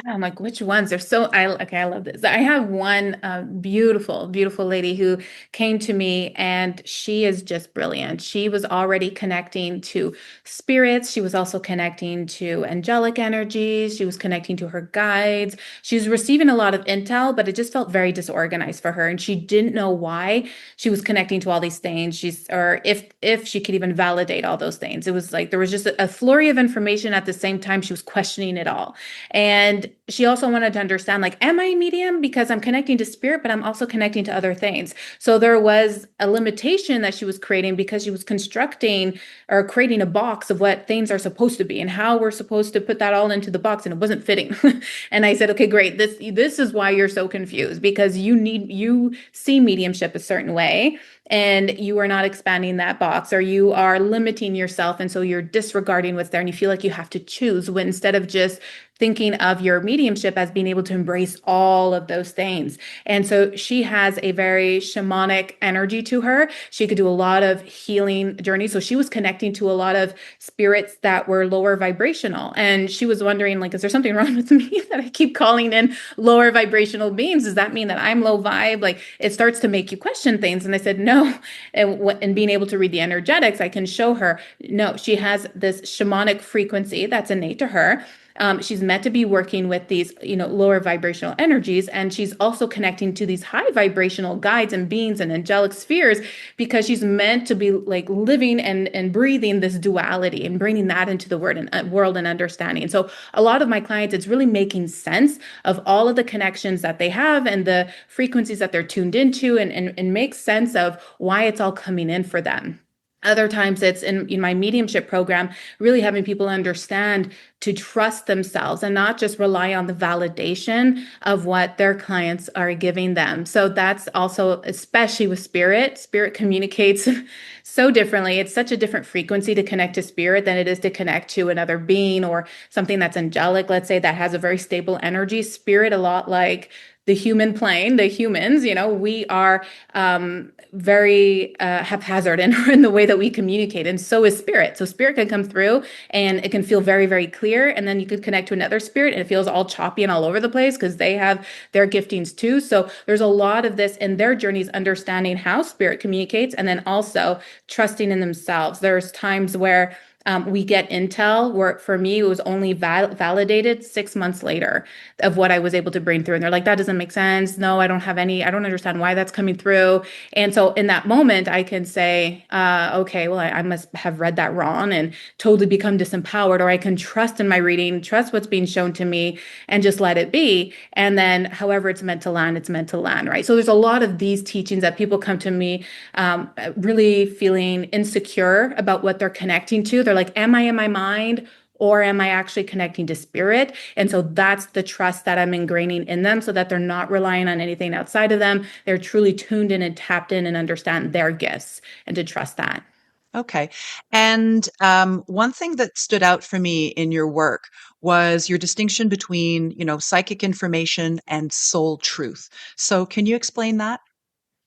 Yeah, I'm like, which ones? They're so okay, I love this. I have one beautiful, beautiful lady who came to me and she is just brilliant. She was already connecting to spirits. She was also connecting to angelic energies. She was connecting to her guides. She was receiving a lot of intel, but it just felt very disorganized for her. And she didn't know why she was connecting to all these things. Or if she could even validate all those things. It was like there was just a flurry of information at the same time. She was questioning it all. And she also wanted to understand, like, am I a medium? Because I'm connecting to spirit, but I'm also connecting to other things. So there was a limitation that she was creating because she was constructing or creating a box of what things are supposed to be and how we're supposed to put that all into the box, and it wasn't fitting. And I said, okay, great. This is why you're so confused, because you see mediumship a certain way and you are not expanding that box, or you are limiting yourself, and so you're disregarding what's there and you feel like you have to choose, when instead of just thinking of your mediumship as being able to embrace all of those things. And so she has a very shamanic energy to her. She could do a lot of healing journeys. So she was connecting to a lot of spirits that were lower vibrational. And she was wondering, like, is there something wrong with me that I keep calling in lower vibrational beings? Does that mean that I'm low vibe? Like, it starts to make you question things. And I said, no. And being able to read the energetics, I can show her, no, she has this shamanic frequency that's innate to her. She's meant to be working with these, lower vibrational energies, and she's also connecting to these high vibrational guides and beings and angelic spheres, because she's meant to be like living and breathing this duality and bringing that into the world and understanding. So a lot of my clients, it's really making sense of all of the connections that they have and the frequencies that they're tuned into, and makes sense of why it's all coming in for them. Other times it's in my mediumship program, really having people understand to trust themselves and not just rely on the validation of what their clients are giving them. So that's also, especially with spirit, spirit communicates so differently. It's such a different frequency to connect to spirit than it is to connect to another being or something that's angelic, let's say, that has a very stable energy. Spirit, a lot like the human plane, the humans, we are very haphazard in the way that we communicate. And so is spirit. So spirit can come through and it can feel very, very clear. And then you could connect to another spirit and it feels all choppy and all over the place because they have their giftings too. So there's a lot of this in their journeys, understanding how spirit communicates and then also trusting in themselves. There's times where we get intel where for me, it was only validated 6 months later of what I was able to bring through. And they're like, that doesn't make sense. No, I don't understand why that's coming through. And so in that moment, I can say, okay, well, I must have read that wrong and totally become disempowered, or I can trust in my reading, trust what's being shown to me and just let it be. And then however it's meant to land, it's meant to land, right? So there's a lot of these teachings that people come to me really feeling insecure about what they're connecting to. They're like, am I in my mind? Or am I actually connecting to spirit? And so that's the trust that I'm ingraining in them so that they're not relying on anything outside of them. They're truly tuned in and tapped in and understand their gifts and to trust that. Okay. And one thing that stood out for me in your work was your distinction between, psychic information and soul truth. So can you explain that?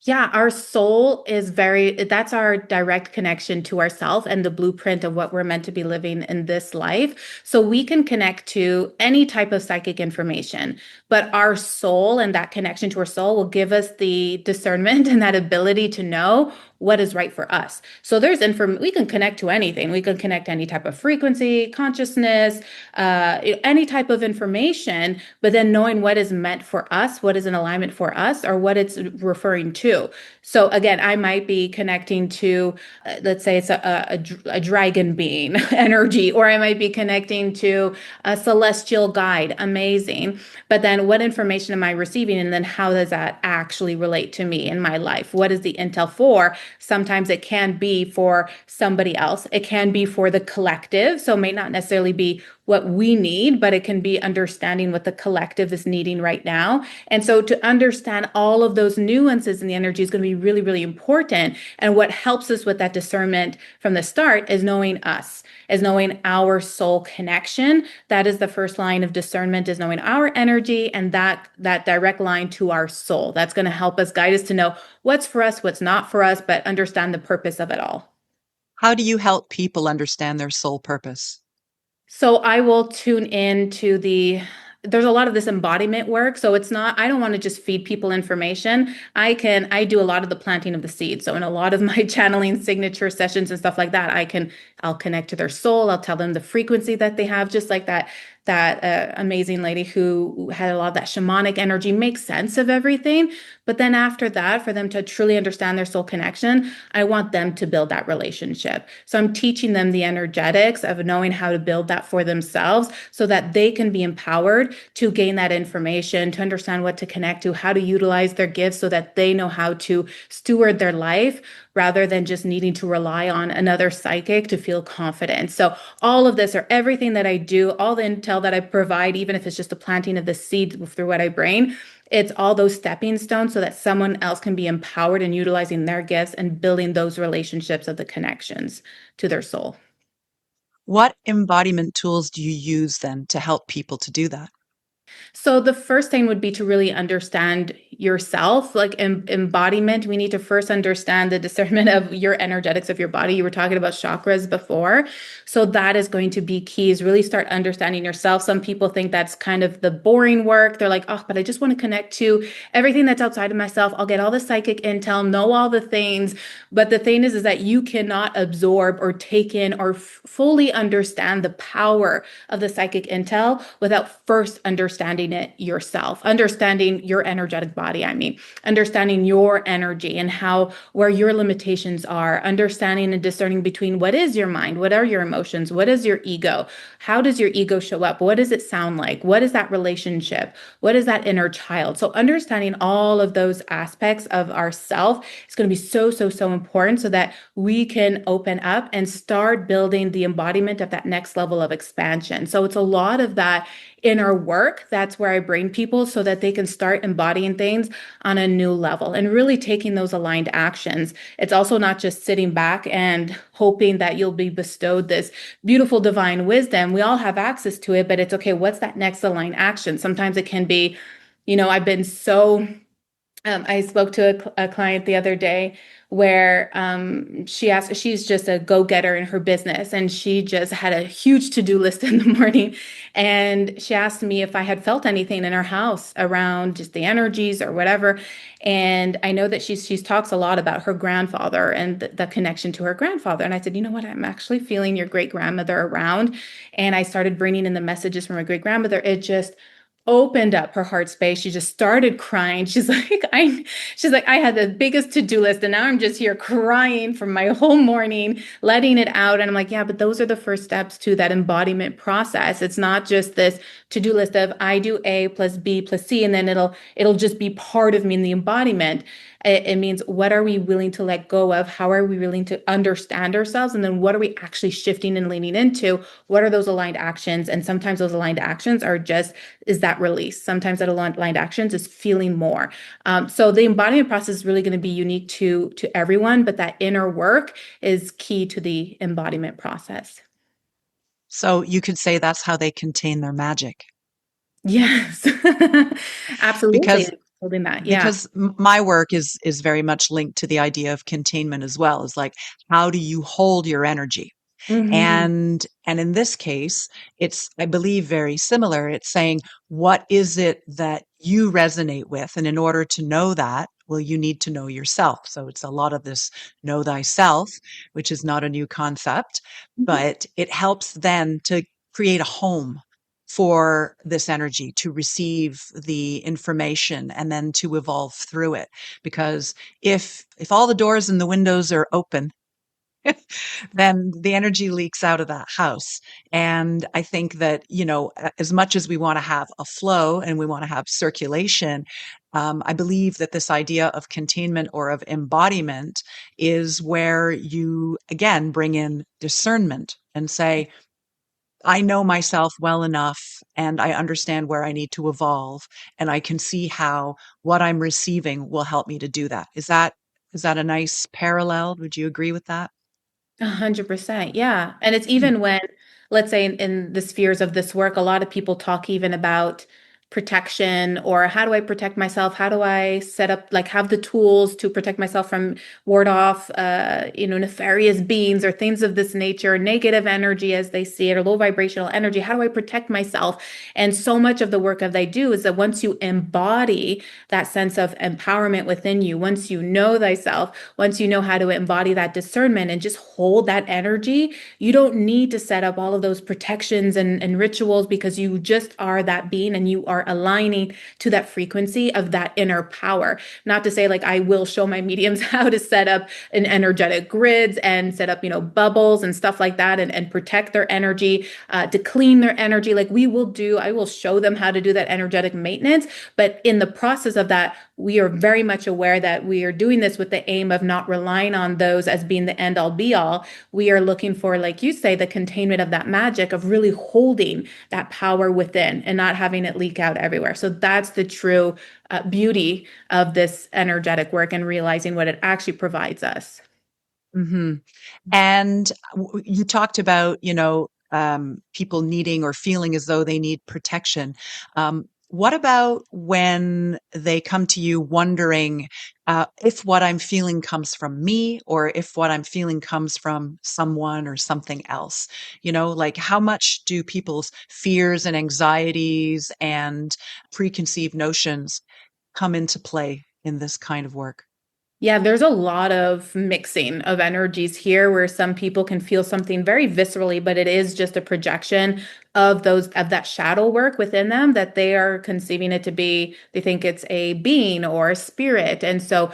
Yeah, our soul is that's our direct connection to ourself and the blueprint of what we're meant to be living in this life. So we can connect to any type of psychic information, but our soul and that connection to our soul will give us the discernment and that ability to know what is right for us. So we can connect to anything. We can connect to any type of frequency, consciousness, any type of information, but then knowing what is meant for us, what is in alignment for us, or what it's referring to. So again, I might be connecting to, let's say it's a dragon being energy, or I might be connecting to a celestial guide. Amazing. But then what information am I receiving? And then how does that actually relate to me in my life? What is the intel for? Sometimes it can be for somebody else. It can be for the collective. So it may not necessarily be what we need, but it can be understanding what the collective is needing right now. And so to understand all of those nuances in the energy is going to be really, really important. And what helps us with that discernment from the start is knowing us, is knowing our soul connection. That is the first line of discernment, is knowing our energy and that direct line to our soul. That's going to help us, guide us to know what's for us, what's not for us, but understand the purpose of it all. How do you help people understand their soul purpose? So I will tune in to the there's a lot of this embodiment work. So it's not, I don't want to just feed people information. I do a lot of the planting of the seed. So in a lot of my channeling signature sessions and stuff like that, I'll connect to their soul. I'll tell them the frequency that they have, just like that amazing lady who had a lot of that shamanic energy, makes sense of everything. But then after that, for them to truly understand their soul connection, I want them to build that relationship. So I'm teaching them the energetics of knowing how to build that for themselves so that they can be empowered to gain that information, to understand what to connect to, how to utilize their gifts so that they know how to steward their life rather than just needing to rely on another psychic to feel confident. So all of this, or everything that I do, all the intel that I provide, even if it's just the planting of the seed through what I bring, it's all those stepping stones so that someone else can be empowered in utilizing their gifts and building those relationships of the connections to their soul. What embodiment tools do you use then to help people to do that? So the first thing would be to really understand yourself, like embodiment. We need to first understand the discernment of your energetics of your body. You were talking about chakras before. So that is going to be key, is really start understanding yourself. Some people think that's kind of the boring work. They're like, oh, but I just want to connect to everything that's outside of myself. I'll get all the psychic intel, know all the things. But the thing is that you cannot absorb or take in or fully understand the power of the psychic intel without first understanding it yourself, understanding your energetic body. I mean, understanding your energy and how, where your limitations are, understanding and discerning between what is your mind, what are your emotions, what is your ego, how does your ego show up, what does it sound like, what is that relationship, what is that inner child. So understanding all of those aspects of ourself is going to be so important so that we can open up and start building the embodiment of that next level of expansion. So it's a lot of that inner work. That's where I bring people so that they can start embodying things on a new level and really taking those aligned actions. It's also not just sitting back and hoping that you'll be bestowed this beautiful divine wisdom. We all have access to it, but it's okay. What's that next aligned action? Sometimes it can be, I've been so I spoke to a client the other day where she asked, she's just a go-getter in her business, and she just had a huge to-do list in the morning. And she asked me if I had felt anything in her house around just the energies or whatever. And I know that she's talks a lot about her grandfather and the connection to her grandfather. And I said, you know what? I'm actually feeling your great grandmother around. And I started bringing in the messages from her great grandmother. It just opened up her heart space. She just started crying. She's like, I had the biggest to-do list and now I'm just here crying from my whole morning, letting it out. And I'm like, yeah, but those are the first steps to that embodiment process. It's not just this to-do list of I do A plus B plus C, and then it'll just be part of me in the embodiment. It means, what are we willing to let go of? How are we willing to understand ourselves? And then what are we actually shifting and leaning into? What are those aligned actions? And sometimes those aligned actions are just, is that release. Sometimes that aligned actions is feeling more. So the embodiment process is really going to be unique to everyone, but that inner work is key to the embodiment process. So you could say that's how they contain their magic. Yes, absolutely. Because Holding that. Yeah. my work is very much linked to the idea of containment as well. Is like, how do you hold your energy? Hmm. And in this case, it's, I believe, very similar. It's saying, what is it that you resonate with? And in order to know that, well, you need to know yourself. So it's a lot of this know thyself, which is not a new concept, but it helps then to create a home for this energy to receive the information and then to evolve through it. Because if all the doors and the windows are open, then the energy leaks out of that house. And I think that, as much as we want to have a flow and we want to have circulation, I believe that this idea of containment or of embodiment is where you, again, bring in discernment and say, I know myself well enough and I understand where I need to evolve, and I can see how what I'm receiving will help me to do that. Is that a nice parallel? Would you agree with that? 100%. Yeah. And it's even when, let's say in the spheres of this work, a lot of people talk even about protection, or how do I protect myself? How do I set up, like, have the tools to protect myself from ward off, nefarious beings or things of this nature, negative energy as they see it, or low vibrational energy? How do I protect myself? And so much of the work that I do is that once you embody that sense of empowerment within you, once you know thyself, once you know how to embody that discernment and just hold that energy, you don't need to set up all of those protections and rituals, because you just are that being and you are aligning to that frequency of that inner power. Not to say like I will show my mediums how to set up an energetic grids and set up, bubbles and stuff like that, and protect their energy, to clean their energy. Like I will show them how to do that energetic maintenance. But in the process of that, we are very much aware that we are doing this with the aim of not relying on those as being the end all be all. We are looking for, like you say, the containment of that magic, of really holding that power within and not having it leak out everywhere. So that's the true beauty of this energetic work, and realizing what it actually provides us. Hmm. And you talked about, people needing or feeling as though they need protection. What about when they come to you wondering if what I'm feeling comes from me, or if what I'm feeling comes from someone or something else? Like, how much do people's fears and anxieties and preconceived notions come into play in this kind of work? Yeah, there's a lot of mixing of energies here, where some people can feel something very viscerally, but it is just a projection of that shadow work within them, that they are conceiving it to be, they think it's a being or a spirit. And so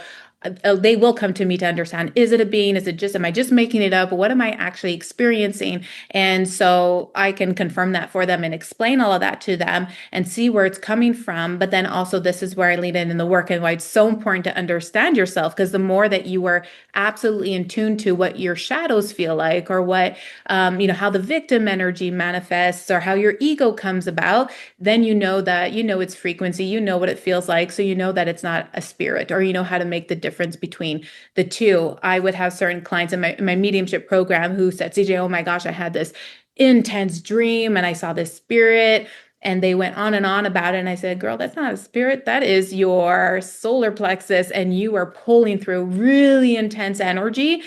they will come to me to understand, is it a being? Is it just, am I just making it up? What am I actually experiencing? And so I can confirm that for them and explain all of that to them and see where it's coming from. But then also, this is where I lead in the work, and why it's so important to understand yourself, because the more that you are absolutely in tune to what your shadows feel like, or what, how the victim energy manifests, or how your ego comes about, then you know that, its frequency, what it feels like. So you know that it's not a spirit, or you know how to make the difference between the two. I would have certain clients in my mediumship program who said, CJ, oh my gosh, I had this intense dream and I saw this spirit. And they went on and on about it. And I said, girl, that's not a spirit. That is your solar plexus. And you are pulling through really intense energy.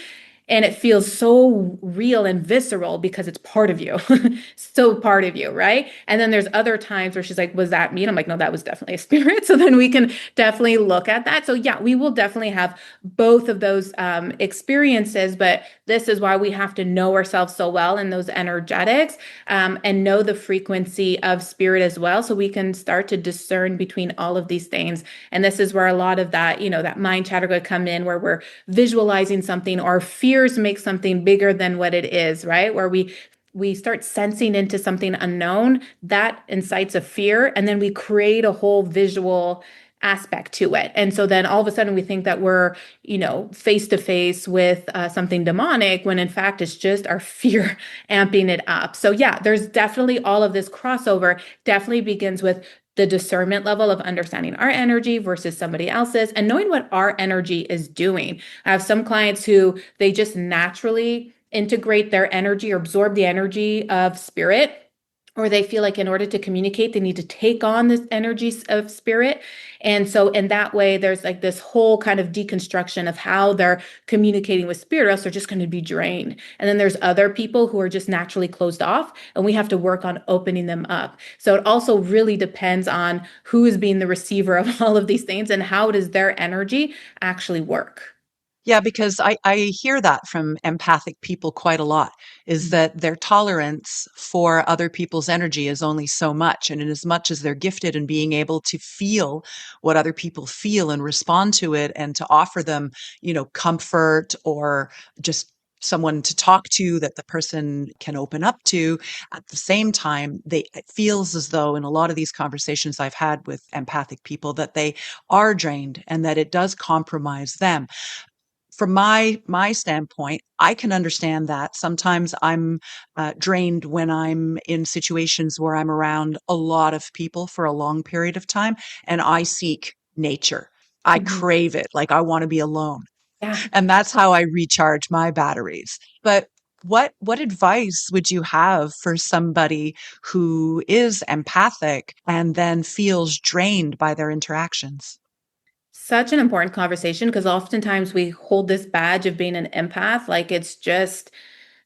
And it feels so real and visceral because it's part of you. So part of you, right? And then there's other times where she's like, was that me? And I'm like, no, that was definitely a spirit. So then we can definitely look at that. So yeah, we will definitely have both of those experiences. But this is why we have to know ourselves so well in those energetics, and know the frequency of spirit as well, so we can start to discern between all of these things. And this is where a lot of that, that mind chatter could come in, where we're visualizing something, or fears make something bigger than what it is, right? Where we start sensing into something unknown that incites a fear, and then we create a whole visual aspect to it. And so then all of a sudden we think that we're, face to face with something demonic, when in fact it's just our fear amping it up. So yeah, there's definitely all of this crossover. Definitely begins with the discernment level of understanding our energy versus somebody else's, and knowing what our energy is doing. I have some clients who they just naturally integrate their energy or absorb the energy of spirit, or they feel like in order to communicate, they need to take on this energy of spirit. And so in that way, there's like this whole kind of deconstruction of how they're communicating with spirit, or else they're just going to be drained. And then there's other people who are just naturally closed off, and we have to work on opening them up. So it also really depends on who is being the receiver of all of these things, and how does their energy actually work. Yeah, because I hear that from empathic people quite a lot, is that their tolerance for other people's energy is only so much. And in as much as they're gifted in being able to feel what other people feel and respond to it, and to offer them, comfort, or just someone to talk to that the person can open up to, at the same time, it feels as though in a lot of these conversations I've had with empathic people, that they are drained, and that it does compromise them. From my standpoint, I can understand that. Sometimes I'm drained when I'm in situations where I'm around a lot of people for a long period of time, and I seek nature. I Mhm. crave it. Like, I want to be alone. Yeah. And that's how I recharge my batteries. But What advice would you have for somebody who is empathic and then feels drained by their interactions? Such an important conversation because oftentimes we hold this badge of being an empath like it's just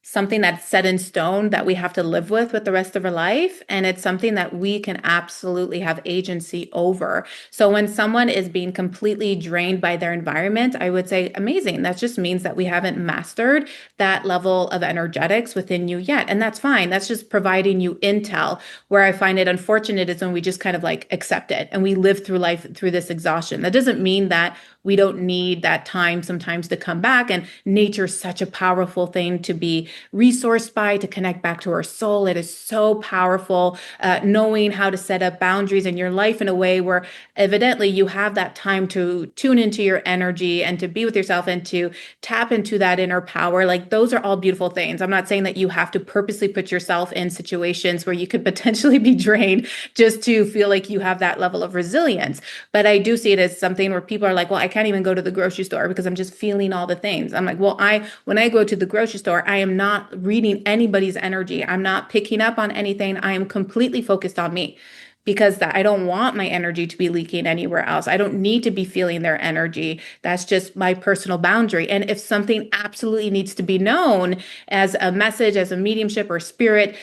something that's set in stone that we have to live with the rest of our life. And it's something that we can absolutely have agency over. So when someone is being completely drained by their environment, I would say, amazing. That just means that we haven't mastered that level of energetics within you yet. And that's fine. That's just providing you intel. Where I find it unfortunate is when we just kind of like accept it and we live through life through this exhaustion. That doesn't mean that we don't need that time sometimes to come back. And nature's such a powerful thing to be resourced by, to connect back to our soul. It is so powerful, knowing how to set up boundaries in your life in a way where evidently you have that time to tune into your energy and to be with yourself and to tap into that inner power. Like those are all beautiful things. I'm not saying that you have to purposely put yourself in situations where you could potentially be drained just to feel like you have that level of resilience. But I do see it as something where people are like, well, I can't even go to the grocery store because I'm just feeling all the things. I'm like, well, when I go to the grocery store, I am not reading anybody's energy. I'm not picking up on anything. I am completely focused on me because I don't want my energy to be leaking anywhere else. I don't need to be feeling their energy. That's just my personal boundary. And if something absolutely needs to be known as a message, as a mediumship or spirit,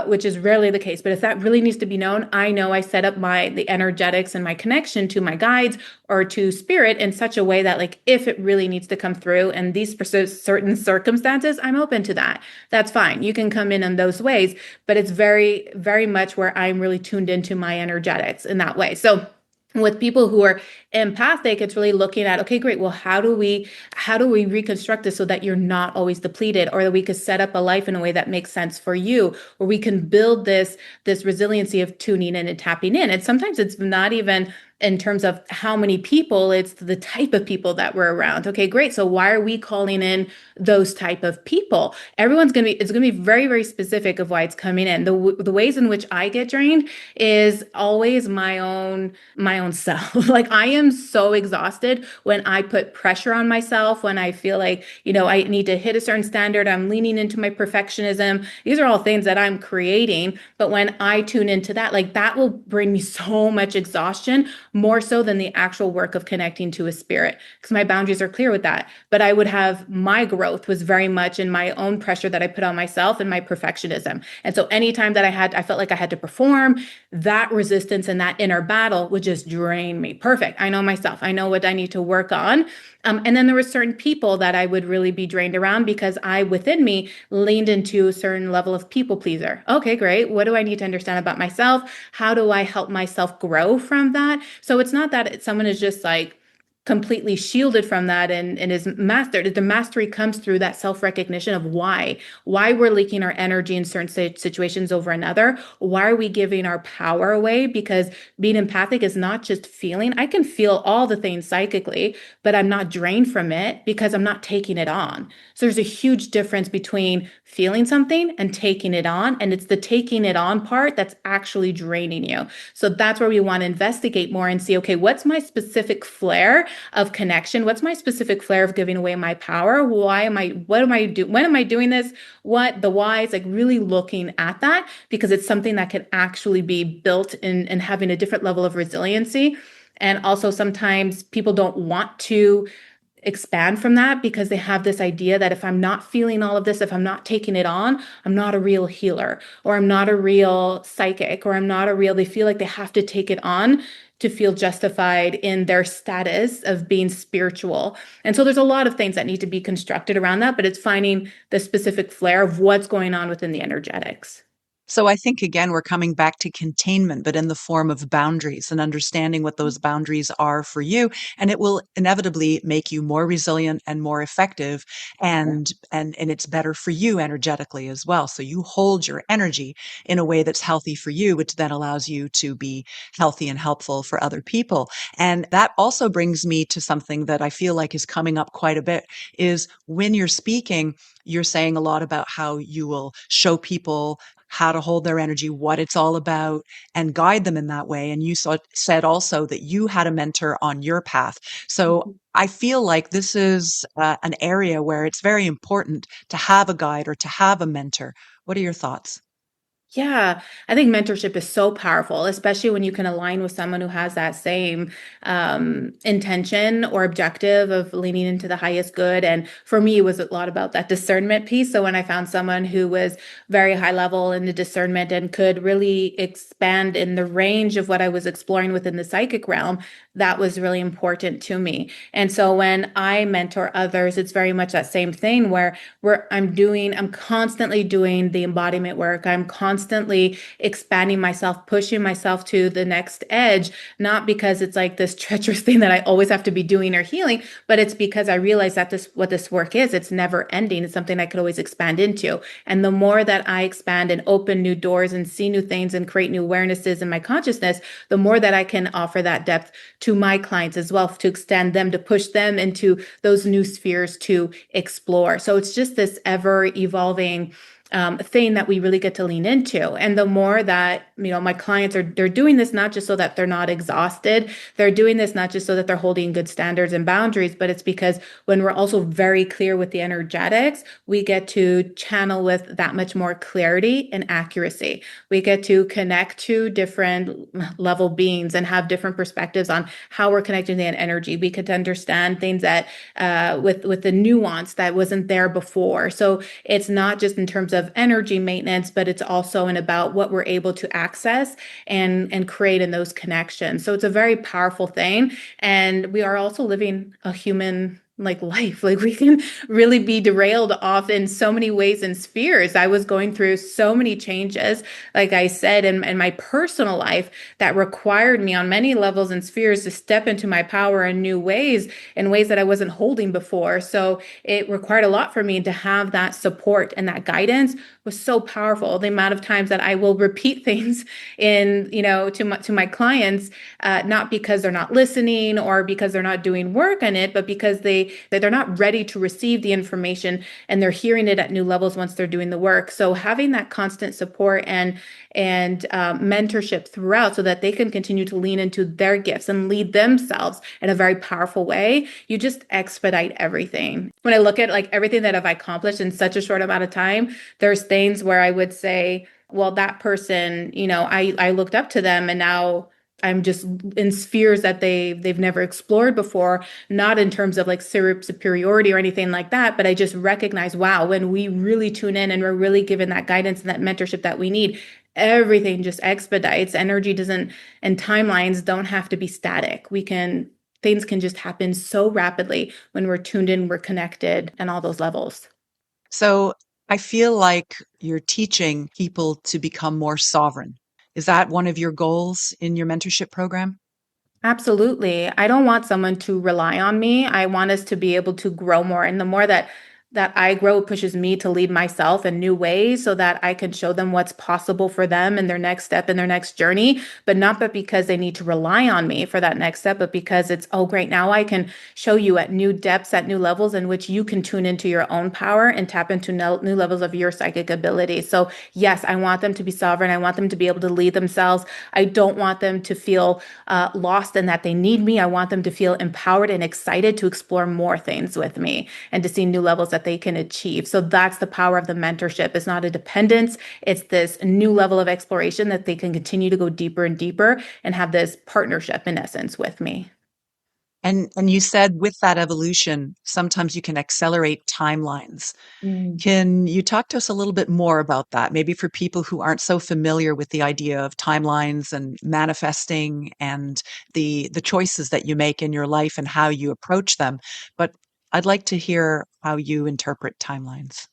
which is rarely the case, but if that really needs to be known, I know I set up the energetics and my connection to my guides or to spirit in such a way that like if it really needs to come through and these certain circumstances, I'm open to that. That's fine. You can come in those ways, but it's very, very much where I'm really tuned into my energetics in that way. So with people who are empathic, it's really looking at, okay, great. Well, how do we reconstruct this so that you're not always depleted, or that we could set up a life in a way that makes sense for you, or we can build this resiliency of tuning in and tapping in. And sometimes it's not even in terms of how many people, it's the type of people that we're around. Okay, great. So why are we calling in those type of people? It's going to be very, very specific of why it's coming in. The ways in which I get drained is always my own self. Like I am so exhausted when I put pressure on myself, when I feel like, I need to hit a certain standard, I'm leaning into my perfectionism. These are all things that I'm creating. But when I tune into that, like that will bring me so much exhaustion, more so than the actual work of connecting to a spirit, because my boundaries are clear with that. But I would have my growth was very much in my own pressure that I put on myself and my perfectionism. And so anytime that I felt like I had to perform, that resistance and that inner battle would just drain me. Perfect. I know myself. I know what I need to work on. And then there were certain people that I would really be drained around because I, within me, leaned into a certain level of people pleaser. Okay, great. What do I need to understand about myself? How do I help myself grow from that? So it's not that someone is just like completely shielded from that and is mastered. The mastery comes through that self-recognition of why we're leaking our energy in certain situations over another. Why are we giving our power away? Because being empathic is not just feeling. I can feel all the things psychically, but I'm not drained from it because I'm not taking it on. So there's a huge difference between feeling something and taking it on. And it's the taking it on part that's actually draining you. So that's where we want to investigate more and see, okay, what's my specific flare of connection? What's my specific flare of giving away my power? What am I doing? When am I doing this? What the whys, like really looking at that, because it's something that can actually be built in having a different level of resiliency. And also sometimes people don't want to expand from that because they have this idea that if I'm not feeling all of this, if I'm not taking it on, I'm not a real healer, or I'm not a real psychic, or they feel like they have to take it on to feel justified in their status of being spiritual. And so there's a lot of things that need to be constructed around that, but it's finding the specific flair of what's going on within the energetics. So I think again, we're coming back to containment, but in the form of boundaries and understanding what those boundaries are for you. And it will inevitably make you more resilient and more effective. And it's better for you energetically as well. So you hold your energy in a way that's healthy for you, which then allows you to be healthy and helpful for other people. And that also brings me to something that I feel like is coming up quite a bit is when you're speaking, you're saying a lot about how you will show people how to hold their energy, what it's all about, and guide them in that way. And you said also that you had a mentor on your path. So I feel like this is an area where it's very important to have a guide or to have a mentor. What are your thoughts? Yeah, I think mentorship is so powerful, especially when you can align with someone who has that same intention or objective of leaning into the highest good. And for me, it was a lot about that discernment piece. So when I found someone who was very high level in the discernment and could really expand in the range of what I was exploring within the psychic realm, that was really important to me. And so when I mentor others, it's very much that same thing where I'm constantly doing the embodiment work. I'm constantly expanding myself, pushing myself to the next edge, not because it's like this treacherous thing that I always have to be doing or healing, but it's because I realize that what this work is, it's never ending. It's something I could always expand into. And the more that I expand and open new doors and see new things and create new awarenesses in my consciousness, the more that I can offer that depth to my clients as well, to extend them, to push them into those new spheres to explore. So it's just this ever evolving thing that we really get to lean into. And the more that, my clients they're doing this not just so that they're not exhausted, they're doing this not just so that they're holding good standards and boundaries, but it's because when we're also very clear with the energetics, we get to channel with that much more clarity and accuracy. We get to connect to different level beings and have different perspectives on how we're connecting to that energy. We could understand things that with the nuance that wasn't there before. So it's not just in terms of energy maintenance, but it's also in about what we're able to access and create in those connections. So it's a very powerful thing. And we are also living a human life. Like we can really be derailed off in so many ways and spheres. I was going through so many changes, like I said, in my personal life that required me on many levels and spheres to step into my power in new ways, in ways that I wasn't holding before. So it required a lot for me to have that support, and that guidance was so powerful. The amount of times that I will repeat things to my clients, not because they're not listening or because they're not doing work on it, but because they're not ready to receive the information and they're hearing it at new levels once they're doing the work. So having that constant support and mentorship throughout, so that they can continue to lean into their gifts and lead themselves in a very powerful way, you just expedite everything. When I look at like everything that I've accomplished in such a short amount of time, there's things where I would say, well, that person, I looked up to them, and now I'm just in spheres that they've never explored before, not in terms of like superiority or anything like that, but I just recognize, wow, when we really tune in and we're really given that guidance and that mentorship that we need, everything just expedites. Energy doesn't, and timelines don't have to be static. Things can just happen so rapidly when we're tuned in, we're connected, and all those levels. So I feel like you're teaching people to become more sovereign. Is that one of your goals in your mentorship program? Absolutely. I don't want someone to rely on me. I want us to be able to grow more. And the more that I grow, it pushes me to lead myself in new ways so that I can show them what's possible for them in their next step in their next journey. But not but because they need to rely on me for that next step, but because it's, oh, great, now I can show you at new depths, at new levels in which you can tune into your own power and tap into new levels of your psychic ability. So yes, I want them to be sovereign. I want them to be able to lead themselves. I don't want them to feel lost and that they need me. I want them to feel empowered and excited to explore more things with me and to see new levels that they can achieve. So that's the power of the mentorship. It's not a dependence. It's this new level of exploration that they can continue to go deeper and deeper and have this partnership in essence with me. And you said with that evolution, sometimes you can accelerate timelines. Can you talk to us a little bit more about that? Maybe for people who aren't so familiar with the idea of timelines and manifesting and the choices that you make in your life and how you approach them. But I'd like to hear how you interpret timelines.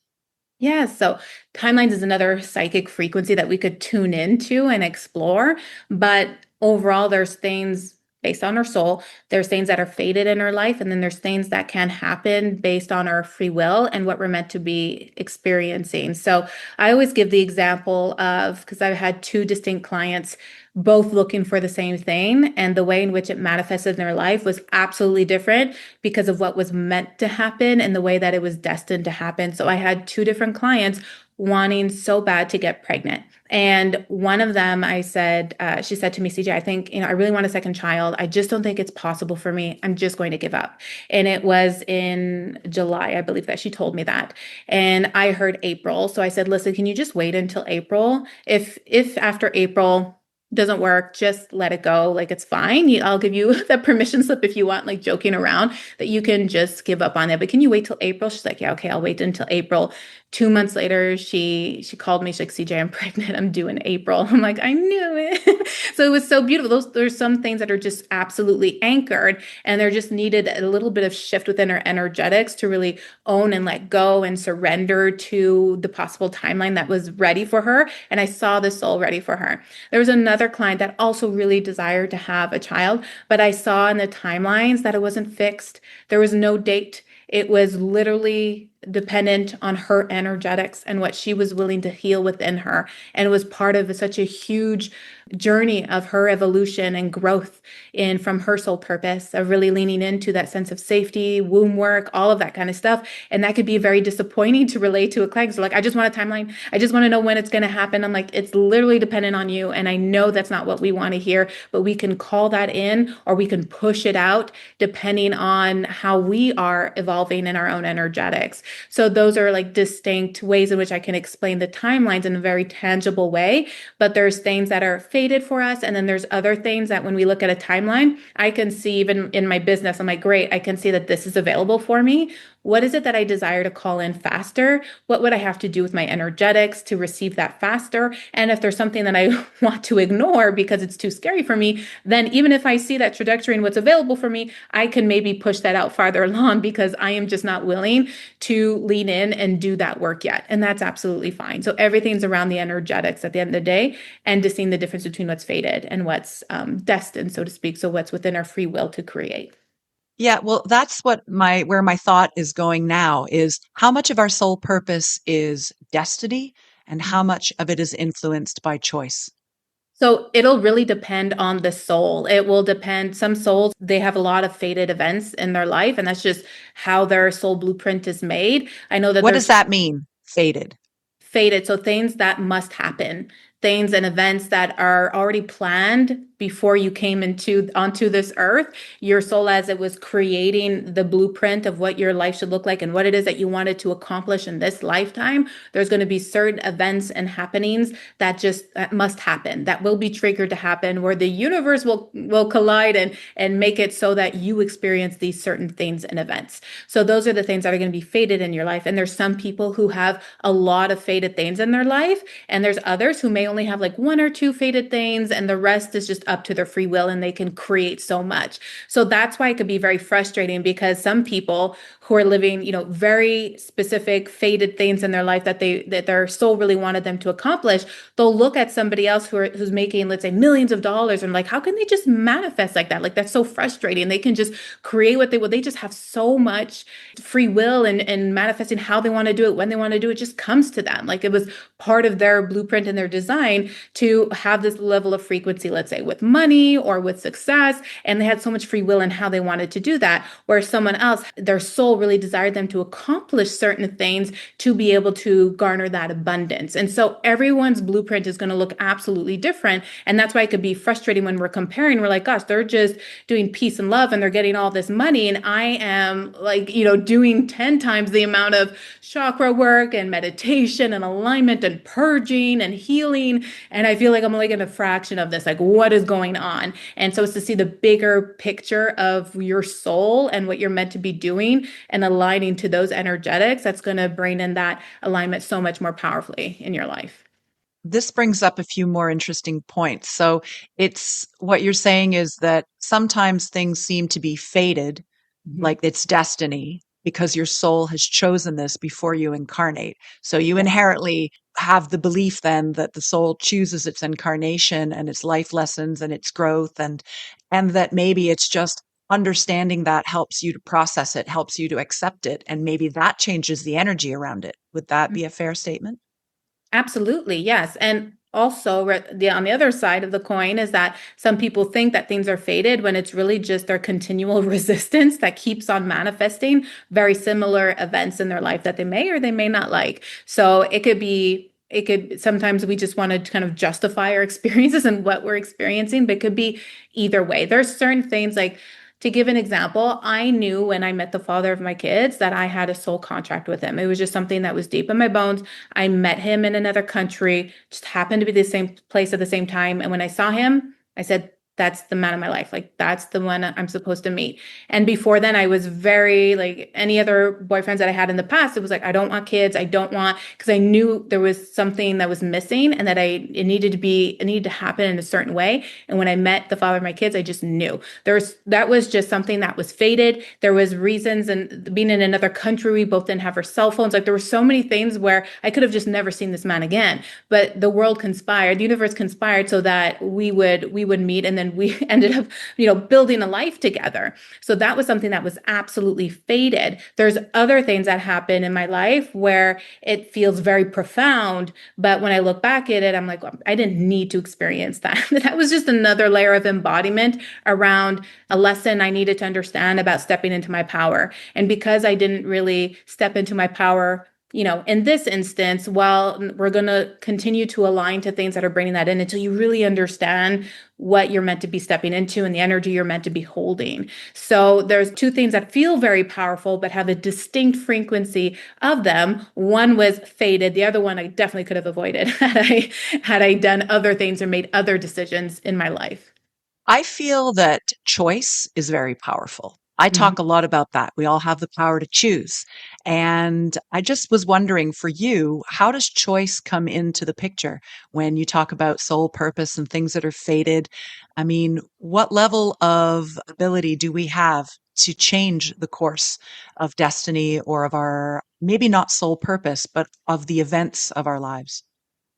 Yeah, so timelines is another psychic frequency that we could tune into and explore. But overall, there's things based on our soul, there's things that are fated in our life, and then there's things that can happen based on our free will and what we're meant to be experiencing. So I always give the example of, because I've had two distinct clients both looking for the same thing, and the way in which it manifested in their life was absolutely different because of what was meant to happen and the way that it was destined to happen. So I had two different clients, wanting so bad to get pregnant. And one of them, she said to me, CJ, I think, I really want a second child. I just don't think it's possible for me. I'm just going to give up. And it was in July, I believe, that she told me that. And I heard April. So I said, listen, can you just wait until April? If after April doesn't work, just let it go. Like, it's fine. I'll give you the permission slip if you want, like joking around, that you can just give up on it. But can you wait till April? She's like, yeah, okay, I'll wait until April. 2 months later, she called me. She's like, CJ, I'm pregnant. I'm due in April. I'm like, I knew it. So it was so beautiful. There's some things that are just absolutely anchored, and there just needed a little bit of shift within her energetics to really own and let go and surrender to the possible timeline that was ready for her. And I saw the soul ready for her. There was another client that also really desired to have a child, but I saw in the timelines that it wasn't fixed. There was no date. It was literally dependent on her energetics and what she was willing to heal within her. And it was part of such a huge journey of her evolution and growth in from her soul purpose of really leaning into that sense of safety, womb work, all of that kind of stuff. And that could be very disappointing to relate to a client. So like, I just want a timeline. I just want to know when it's going to happen. I'm like, it's literally dependent on you. And I know that's not what we want to hear, but we can call that in or we can push it out depending on how we are evolving in our own energetics. So those are like distinct ways in which I can explain the timelines in a very tangible way. But there's things that are fated for us. And then there's other things that when we look at a timeline, I can see even in my business, I'm like, great, I can see that this is available for me. What is it that I desire to call in faster? What would I have to do with my energetics to receive that faster? And if there's something that I want to ignore because it's too scary for me, then even if I see that trajectory and what's available for me, I can maybe push that out farther along because I am just not willing to lean in and do that work yet. And that's absolutely fine. So everything's around the energetics at the end of the day and just seeing the difference between what's fated and what's destined, so to speak. So what's within our free will to create. Yeah, well, that's where my thought is going now is how much of our soul purpose is destiny and how much of it is influenced by choice. So it'll really depend on the soul. It will depend. Some souls, they have a lot of fated events in their life, and that's just how their soul blueprint is made. I know that What does there's that mean? Fated. fated. So things that must happen, things and events that are already planned before you came into onto this earth. Your soul, as it was creating the blueprint of what your life should look like and what it is that you wanted to accomplish in this lifetime, there's going to be certain events and happenings that must happen, that will be triggered to happen, where the universe will collide and make it so that you experience these certain things and events. So those are the things that are going to be fated in your life. And there's some people who have a lot of fated things in their life, and there's others who may only have like one or two fated things, and the rest is just up to their free will, and they can create so much. So that's why it could be very frustrating, because some people who are living, very specific fated things in their life that their soul really wanted them to accomplish, they'll look at somebody else who's making, let's say, millions of dollars, and like, how can they just manifest like that? Like, that's so frustrating. They can just create what they will. They just have so much free will and manifesting how they want to do it, when they want to do it, just comes to them. Like, it was part of their blueprint and their design to have this level of frequency, let's say with money or with success. And they had so much free will in how they wanted to do that. Where someone else, their soul really desired them to accomplish certain things to be able to garner that abundance. And so everyone's blueprint is going to look absolutely different. And that's why it could be frustrating when we're comparing. We're like, gosh, they're just doing peace and love and they're getting all this money. And I am like, doing 10 times the amount of chakra work and meditation and alignment and purging and healing. And I feel like I'm like in a fraction of this, like what is going on? And so it's to see the bigger picture of your soul and what you're meant to be doing and aligning to those energetics. That's going to bring in that alignment so much more powerfully in your life. This brings up a few more interesting points. So it's what you're saying is that sometimes things seem to be fated, Mhm. like it's destiny, because your soul has chosen this before you incarnate. So you Yeah. inherently have the belief then that the soul chooses its incarnation and its life lessons and its growth, and that maybe it's just understanding that helps you to process it, helps you to accept it, and maybe that changes the energy around it. Would that be a fair statement? Absolutely, yes. And also on the other side of the coin is that some people think that things are fated when it's really just their continual resistance that keeps on manifesting very similar events in their life that they may or they may not like. So it could sometimes we just want to kind of justify our experiences and what we're experiencing, but it could be either way. There's certain things like, to give an example, I knew when I met the father of my kids that I had a soul contract with him. It was just something that was deep in my bones. I met him in another country, just happened to be the same place at the same time. And when I saw him, I said, that's the man of my life. Like, that's the one I'm supposed to meet. And before then, I was very like any other boyfriends that I had in the past. It was like, I don't want kids. I don't want, because I knew there was something that was missing and that it needed to happen in a certain way. And when I met the father of my kids, I just knew that was just something that was fated. There was reasons, and being in another country, we both didn't have our cell phones. Like, there were so many things where I could have just never seen this man again. But the world conspired, the universe conspired so that we would meet, and then we ended up, building a life together. So that was something that was absolutely fated. There's other things that happen in my life where it feels very profound, but when I look back at it, I'm like, well, I didn't need to experience that. That was just another layer of embodiment around a lesson I needed to understand about stepping into my power. And because I didn't really step into my power, in this instance, while we're going to continue to align to things that are bringing that in until you really understand what you're meant to be stepping into and the energy you're meant to be holding. So there's two things that feel very powerful, but have a distinct frequency of them. One was fated. The other one I definitely could have avoided had I done other things or made other decisions in my life. I feel that choice is very powerful. I Mhm. talk a lot about that. We all have the power to choose. And I just was wondering for you, how does choice come into the picture when you talk about soul purpose and things that are fated? I mean, what level of ability do we have to change the course of destiny or of our, maybe not soul purpose, but of the events of our lives?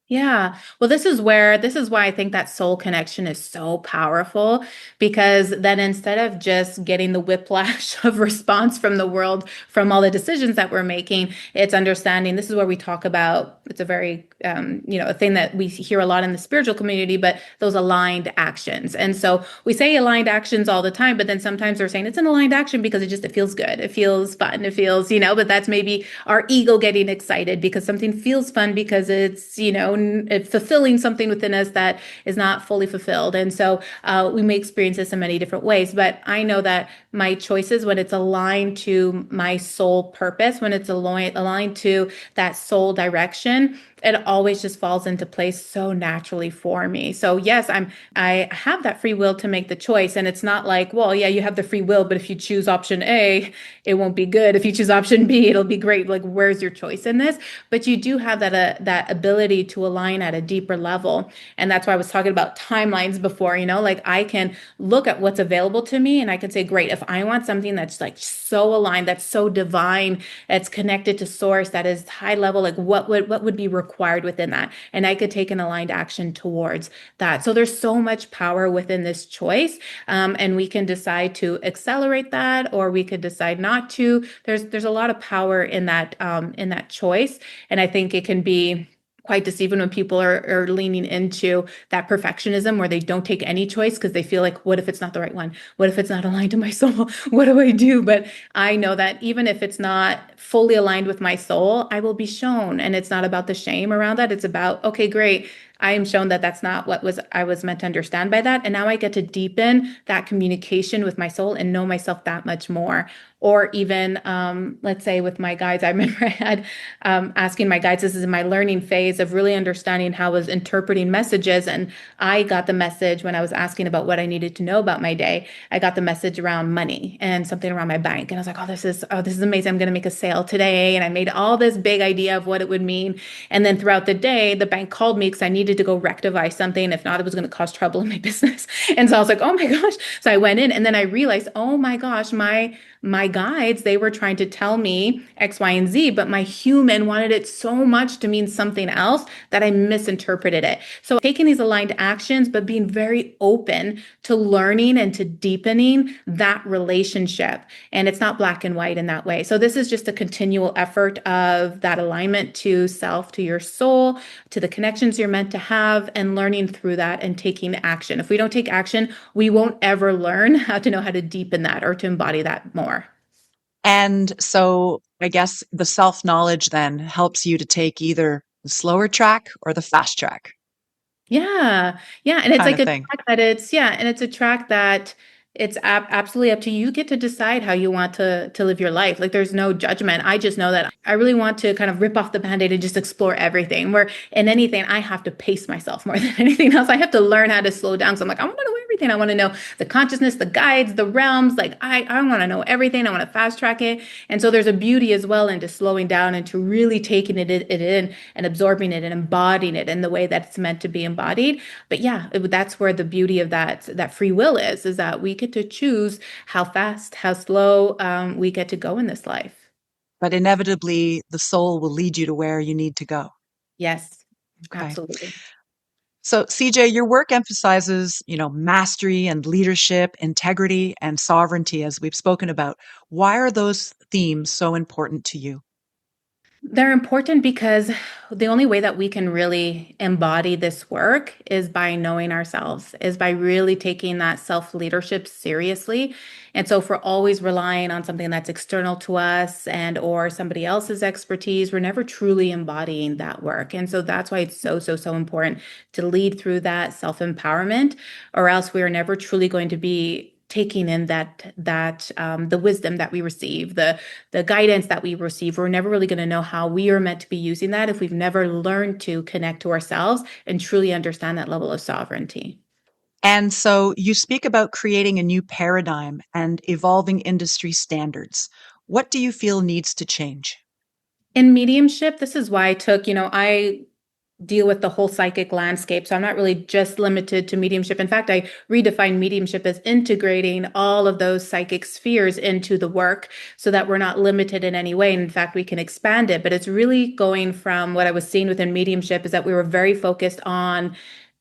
Yeah. Well, this is why I think that soul connection is so powerful, because then instead of just getting the whiplash of response from the world from all the decisions that we're making, it's understanding. This is where we talk about, it's a very, a thing that we hear a lot in the spiritual community, but those aligned actions. And so we say aligned actions all the time, but then sometimes we're saying it's an aligned action because it feels good. It feels fun. It feels, but that's maybe our ego getting excited because something feels fun because it's fulfilling something within us that is not fully fulfilled. And so we may experience this in many different ways. But I know that my choices, when it's aligned to my soul purpose, when it's aligned to that soul direction, it always just falls into place so naturally for me. So yes, I have that free will to make the choice. And it's not like, well, yeah, you have the free will, but if you choose option A, it won't be good. If you choose option B, it'll be great. Like, where's your choice in this? But you do have that ability to align at a deeper level. And that's why I was talking about timelines before, like I can look at what's available to me and I can say, great, if I want something that's like so aligned, that's so divine, that's connected to source, that is high level, like what would be required within that? And I could take an aligned action towards that. So there's so much power within this choice. And we can decide to accelerate that, or we could decide not to. There's a lot of power in that choice. And I think it can be quite deceiving when people are leaning into that perfectionism where they don't take any choice because they feel like, what if it's not the right one? What if it's not aligned to my soul? What do I do? But I know that even if it's not fully aligned with my soul, I will be shown. And it's not about the shame around that. It's about, okay, great. I am shown that that's not what I was meant to understand by that. And now I get to deepen that communication with my soul and know myself that much more. Or even, let's say with my guides, I remember I had asking my guides, this is in my learning phase of really understanding how I was interpreting messages. And I got the message when I was asking about what I needed to know about my day. I got the message around money and something around my bank. And I was like, this is amazing. I'm going to make a sale today. And I made all this big idea of what it would mean. And then throughout the day, the bank called me because I needed to go rectify something. If not, it was going to cause trouble in my business. And so I was like, oh my gosh. So I went in and then I realized, oh my gosh, my guides, they were trying to tell me X, Y, and Z, but my human wanted it so much to mean something else that I misinterpreted it. So taking these aligned actions, but being very open to learning and to deepening that relationship. And it's not black and white in that way. So this is just a continual effort of that alignment to self, to your soul, to the connections you're meant to have and learning through that and taking action. If we don't take action, we won't ever learn how to know how to deepen that or to embody that more. And so I guess the self knowledge then helps you to take either the slower track or the fast track Yeah. Yeah. And it's kind like of a thing. track that and it's a track that it's absolutely up to you. You get to decide how you want to live your life. Like there's no judgment. I just know that I really want to kind of rip off the band-aid and just explore everything. Where in anything, I have to pace myself more than anything else. I have to learn how to slow down. So I'm like, I want to know everything. I want to know the consciousness, the guides, the realms. Like I want to know everything. I want to fast track it. And so there's a beauty as well into slowing down and to really taking it in and absorbing it and embodying it in the way that it's meant to be embodied. But yeah, that's where the beauty of that free will is that we get to choose how fast, how slow we get to go in this life. But inevitably, the soul will lead you to where you need to go. Yes, Okay. absolutely. So, CJ, your work emphasizes, mastery and leadership, integrity and sovereignty, as we've spoken about. Why are those themes so important to you? They're important because the only way that we can really embody this work is by knowing ourselves, is by really taking that self leadership seriously. And so if we're always relying on something that's external to us and or somebody else's expertise, we're never truly embodying that work. And so that's why it's so important to lead through that self-empowerment, or else we are never truly going to be taking in that the wisdom that we receive, the guidance that we receive. We're never really going to know how we are meant to be using that if we've never learned to connect to ourselves and truly understand that level of sovereignty. And so you speak about creating a new paradigm and evolving industry standards. What do you feel needs to change? In mediumship, this is why I deal with the whole psychic landscape. So I'm not really just limited to mediumship. In fact, I redefine mediumship as integrating all of those psychic spheres into the work so that we're not limited in any way. And in fact, we can expand it. But it's really going from what I was seeing within mediumship is that we were very focused on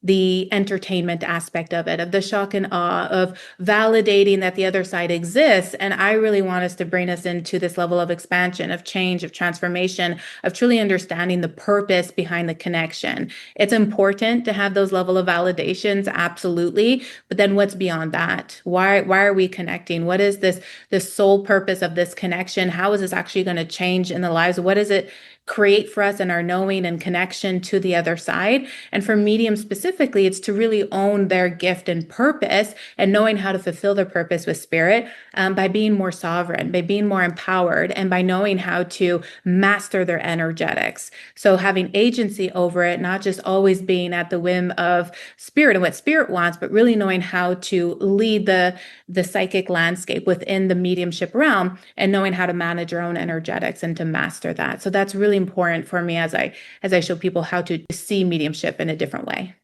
the entertainment aspect of it, of the shock and awe, of validating that the other side exists. And I really want us to bring us into this level of expansion, of change, of transformation, of truly understanding the purpose behind the connection. It's important to have those level of validations, absolutely. But then what's beyond that? Why are we connecting? What is this sole purpose of this connection? How is this actually going to change in the lives? What does it create for us in our knowing and connection to the other side? And for mediums specifically, it's to really own their gift and purpose and knowing how to fulfill their purpose with spirit by being more sovereign, by being more empowered, and by knowing how to master their energetics. So having agency over it, not just always being at the whim of spirit and what spirit wants, but really knowing how to lead the psychic landscape within the mediumship realm and knowing how to manage your own energetics and to master that. So that's really important for me as I show people how to see mediumship in a different way.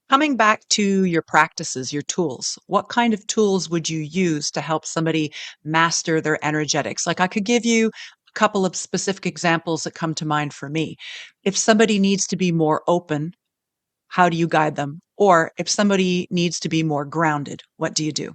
Coming back to your practices, your tools, what kind of tools would you use to help somebody master their energetics? Like I could give you a couple of specific examples that come to mind for me. If somebody needs to be more open, how do you guide them? Or if somebody needs to be more grounded, what do you do?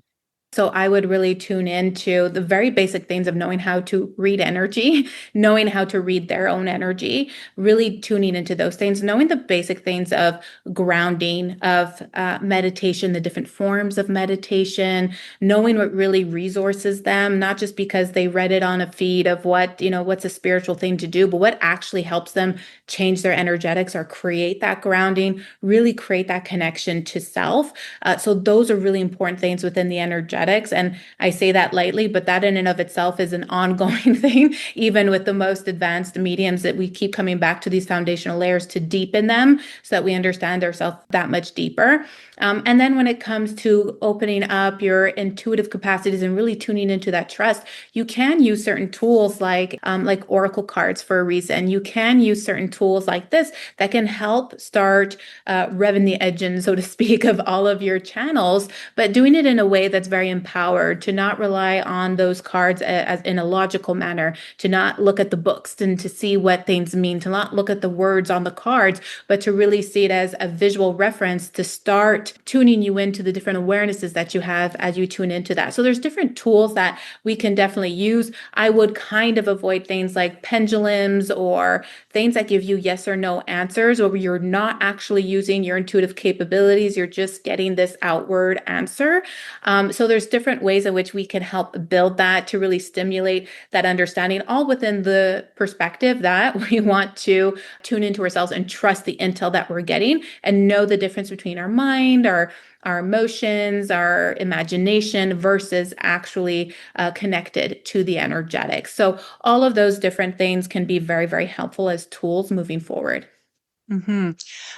So I would really tune into the very basic things of knowing how to read energy, knowing how to read their own energy, really tuning into those things, knowing the basic things of grounding, of meditation, the different forms of meditation, knowing what really resources them, not just because they read it on a feed of what's a spiritual thing to do, but what actually helps them change their energetics or create that grounding, really create that connection to self. So those are really important things within the energetics. And I say that lightly, but that in and of itself is an ongoing thing, even with the most advanced mediums, that we keep coming back to these foundational layers to deepen them so that we understand ourselves that much deeper. And then when it comes to opening up your intuitive capacities and really tuning into that trust, you can use certain tools like oracle cards for a reason. You can use certain tools like this that can help start revving the engine, so to speak, of all of your channels, but doing it in a way that's very empowered, to not rely on those cards as in a logical manner, to not look at the books and to see what things mean, to not look at the words on the cards, but to really see it as a visual reference to start tuning you into the different awarenesses that you have as you tune into that. So there's different tools that we can definitely use. I would kind of avoid things like pendulums or things that give you yes or no answers, or you're not actually using your intuitive capabilities. You're just getting this outward answer. So there's different ways in which we can help build that to really stimulate that understanding, all within the perspective that we want to tune into ourselves and trust the intel that we're getting and know the difference between our mind, our emotions, our imagination versus actually connected to the energetics. So all of those different things can be very, very helpful as tools moving forward. Hmm.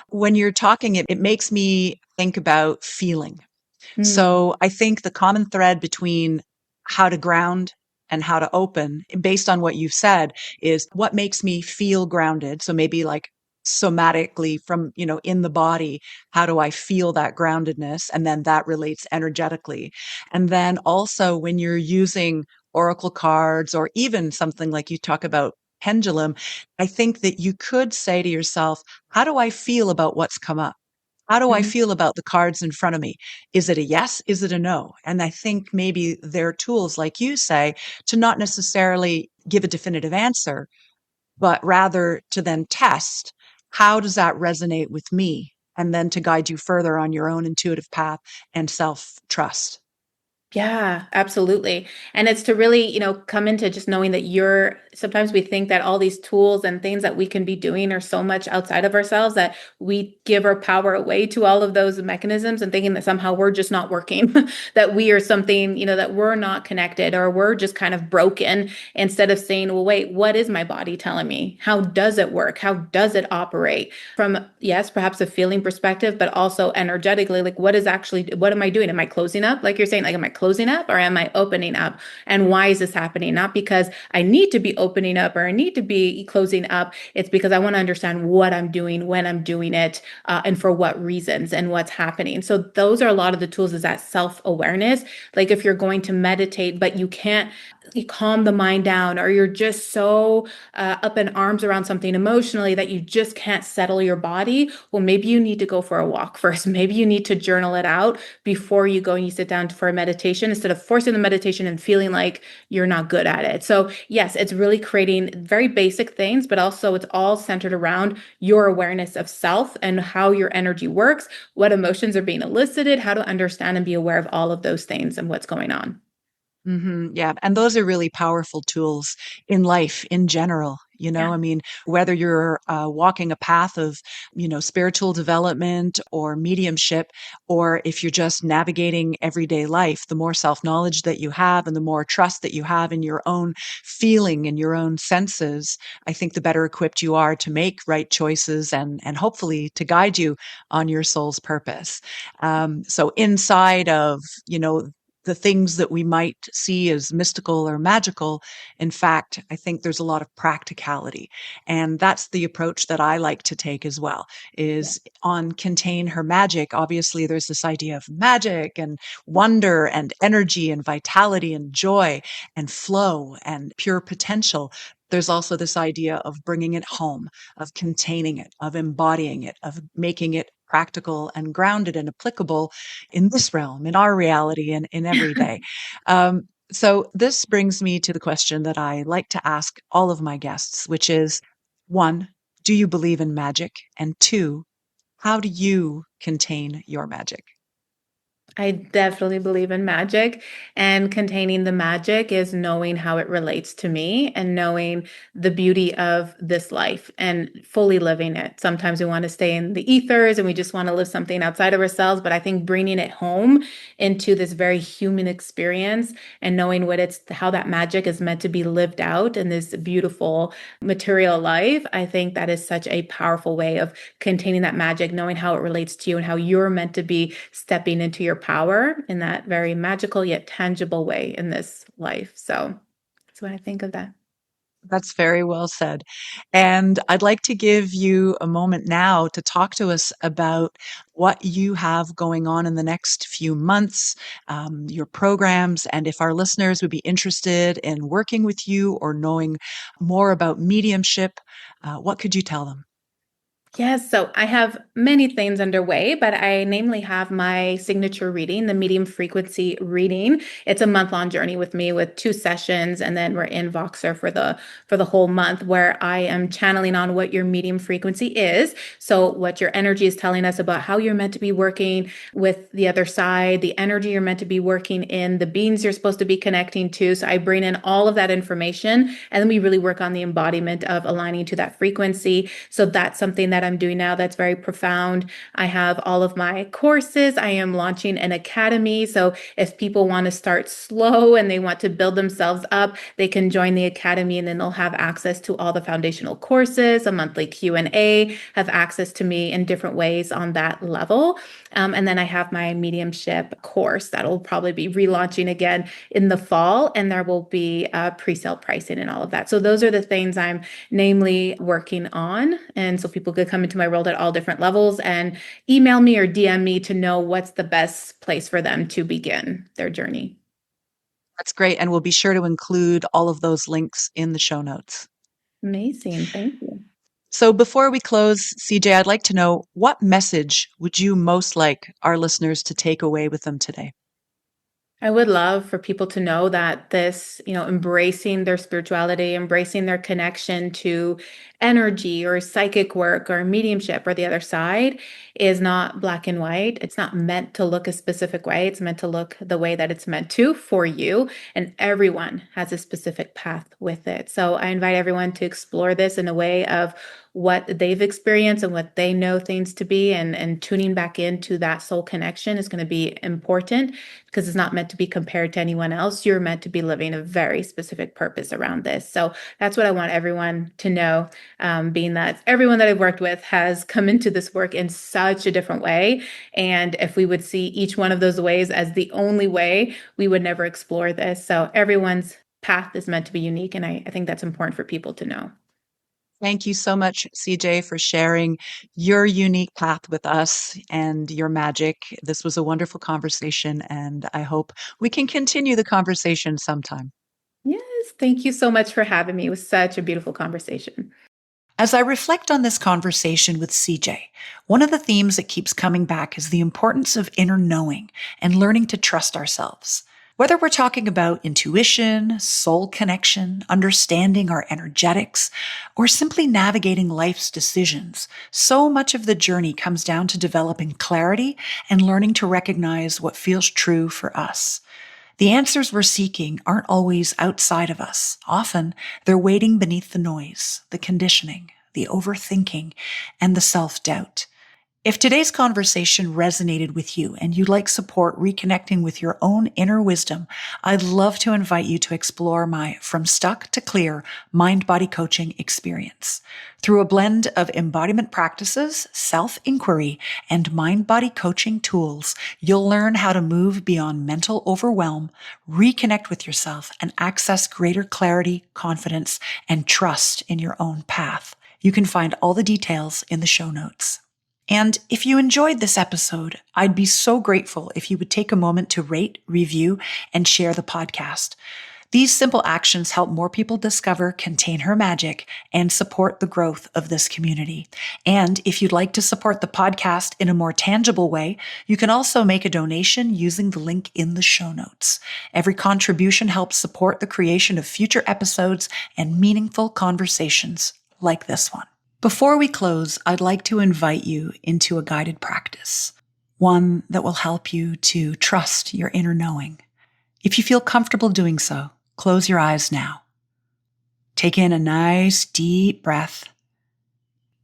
When you're talking, it makes me think about feeling. Mm, So I think the common thread between how to ground and how to open, based on what you've said, is what makes me feel grounded. So maybe like somatically from, in the body, how do I feel that groundedness? And then that relates energetically. And then also when you're using oracle cards or even something like you talk about pendulum, I think that you could say to yourself, how do I feel about what's come up? How do I mm. feel about the cards in front of me? Is it a yes? Is it a no? And I think maybe there are tools, like you say, to not necessarily give a definitive answer, but rather to then test how does that resonate with me? And then to guide you further on your own intuitive path and self trust. Yeah, absolutely. And it's to really, come into just knowing that sometimes we think that all these tools and things that we can be doing are so much outside of ourselves that we give our power away to all of those mechanisms and thinking that somehow we're just not working, that we are something, that we're not connected or we're just kind of broken instead of saying, well, wait, what is my body telling me? How does it work? How does it operate? From, yes, perhaps a feeling perspective, but also energetically, like what am I doing? Am I closing up? Like you're saying, like, am I closing up or am I opening up? And why is this happening? Not because I need to be opening up or I need to be closing up. It's because I want to understand what I'm doing, when I'm doing it, and for what reasons and what's happening. So those are a lot of the tools, is that self-awareness. Like if you're going to meditate, but you can't calm the mind down, or you're just so up in arms around something emotionally that you just can't settle your body, well, maybe you need to go for a walk first. Maybe you need to journal it out before you go and you sit down for a meditation, instead of forcing the meditation and feeling like you're not good at it. So yes, it's really creating very basic things, but also it's all centered around your awareness of self and how your energy works, what emotions are being elicited, how to understand and be aware of all of those things and what's going on. Yeah. And those are really powerful tools in life in general. Yeah. I mean, whether you're walking a path of, spiritual development or mediumship, or if you're just navigating everyday life, the more self knowledge that you have and the more trust that you have in your own feeling and your own senses, I think the better equipped you are to make right choices and hopefully to guide you on your soul's purpose. So inside of, the things that we might see as mystical or magical, in fact, I think there's a lot of practicality. And that's the approach that I like to take as well, is on Contain Her Magic. Obviously, there's this idea of magic and wonder and energy and vitality and joy and flow and pure potential. There's also this idea of bringing it home, of containing it, of embodying it, of making it practical and grounded and applicable in this realm, in our reality, and in every day. So this brings me to the question that I like to ask all of my guests, which is one, do you believe in magic? And two, how do you contain your magic? I definitely believe in magic, and containing the magic is knowing how it relates to me and knowing the beauty of this life and fully living it. Sometimes we want to stay in the ethers and we just want to live something outside of ourselves, but I think bringing it home into this very human experience and knowing how that magic is meant to be lived out in this beautiful material life, I think that is such a powerful way of containing that magic, knowing how it relates to you and how you're meant to be stepping into your power in that very magical yet tangible way in this life. So that's what I think of that. That's very well said. And I'd like to give you a moment now to talk to us about what you have going on in the next few months, your programs, and if our listeners would be interested in working with you or knowing more about mediumship, what could you tell them? Yes, so I have many things underway, but I namely have my signature reading, the medium frequency reading. It's a month-long journey with me with 2 sessions, and then we're in Voxer for the whole month where I am channeling on what your medium frequency is. So what your energy is telling us about how you're meant to be working with the other side, the energy you're meant to be working in, the beings you're supposed to be connecting to. So I bring in all of that information, and then we really work on the embodiment of aligning to that frequency. So that's something that I'm doing now that's very profound. I have all of my courses. I am launching an academy. So if people want to start slow and they want to build themselves up, they can join the academy, and then they'll have access to all the foundational courses, a monthly Q&A, have access to me in different ways on that level. And then I have my mediumship course that'll probably be relaunching again in the fall, and there will be pre-sale pricing and all of that. So those are the things I'm namely working on. And so people could come into my world at all different levels and email me or DM me to know what's the best place for them to begin their journey. That's great. And we'll be sure to include all of those links in the show notes. Amazing. Thank you. So before we close, CJ, I'd like to know what message would you most like our listeners to take away with them today? I would love for people to know that this, embracing their spirituality, embracing their connection to energy or psychic work or mediumship or the other side is not black and white. It's not meant to look a specific way. It's meant to look the way that it's meant to for you. And everyone has a specific path with it. So I invite everyone to explore this in a way of what they've experienced and what they know things to be, and tuning back into that soul connection is going to be important because it's not meant to be compared to anyone else. You're meant to be living a very specific purpose around this. So that's what I want everyone to know, being that everyone that I've worked with has come into this work in such a different way. And if we would see each one of those ways as the only way, we would never explore this. So everyone's path is meant to be unique. And I think that's important for people to know. Thank you so much, CJ, for sharing your unique path with us and your magic. This was a wonderful conversation, and I hope we can continue the conversation sometime. Yes, thank you so much for having me. It was such a beautiful conversation. As I reflect on this conversation with CJ, one of the themes that keeps coming back is the importance of inner knowing and learning to trust ourselves. Whether we're talking about intuition, soul connection, understanding our energetics, or simply navigating life's decisions, so much of the journey comes down to developing clarity and learning to recognize what feels true for us. The answers we're seeking aren't always outside of us. Often, they're waiting beneath the noise, the conditioning, the overthinking, and the self-doubt. If today's conversation resonated with you and you'd like support reconnecting with your own inner wisdom, I'd love to invite you to explore my From Stuck to Clear mind-body coaching experience. Through a blend of embodiment practices, self-inquiry, and mind-body coaching tools, you'll learn how to move beyond mental overwhelm, reconnect with yourself, and access greater clarity, confidence, and trust in your own path. You can find all the details in the show notes. And if you enjoyed this episode, I'd be so grateful if you would take a moment to rate, review, and share the podcast. These simple actions help more people discover Contain Her Magic and support the growth of this community. And if you'd like to support the podcast in a more tangible way, you can also make a donation using the link in the show notes. Every contribution helps support the creation of future episodes and meaningful conversations like this one. Before we close, I'd like to invite you into a guided practice, one that will help you to trust your inner knowing. If you feel comfortable doing so, close your eyes now. Take in a nice deep breath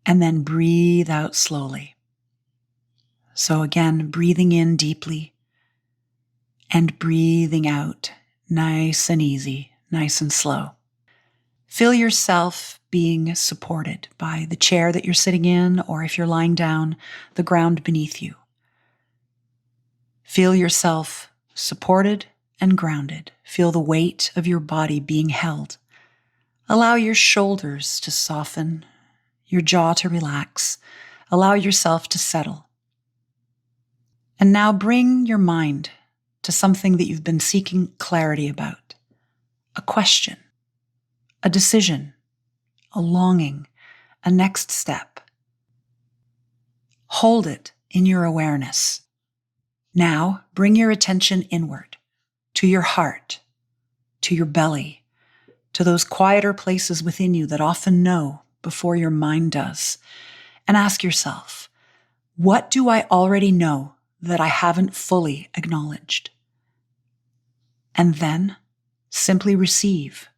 and then breathe out slowly. So again, breathing in deeply and breathing out nice and easy, nice and slow. Feel yourself being supported by the chair that you're sitting in, or if you're lying down, the ground beneath you. Feel yourself supported and grounded. Feel the weight of your body being held. Allow your shoulders to soften, your jaw to relax. Allow yourself to settle. And now bring your mind to something that you've been seeking clarity about. A question, a decision, a longing, a next step. Hold it in your awareness. Now bring your attention inward, to your heart, to your belly, to those quieter places within you that often know before your mind does, and ask yourself, what do I already know that I haven't fully acknowledged? And then simply receive.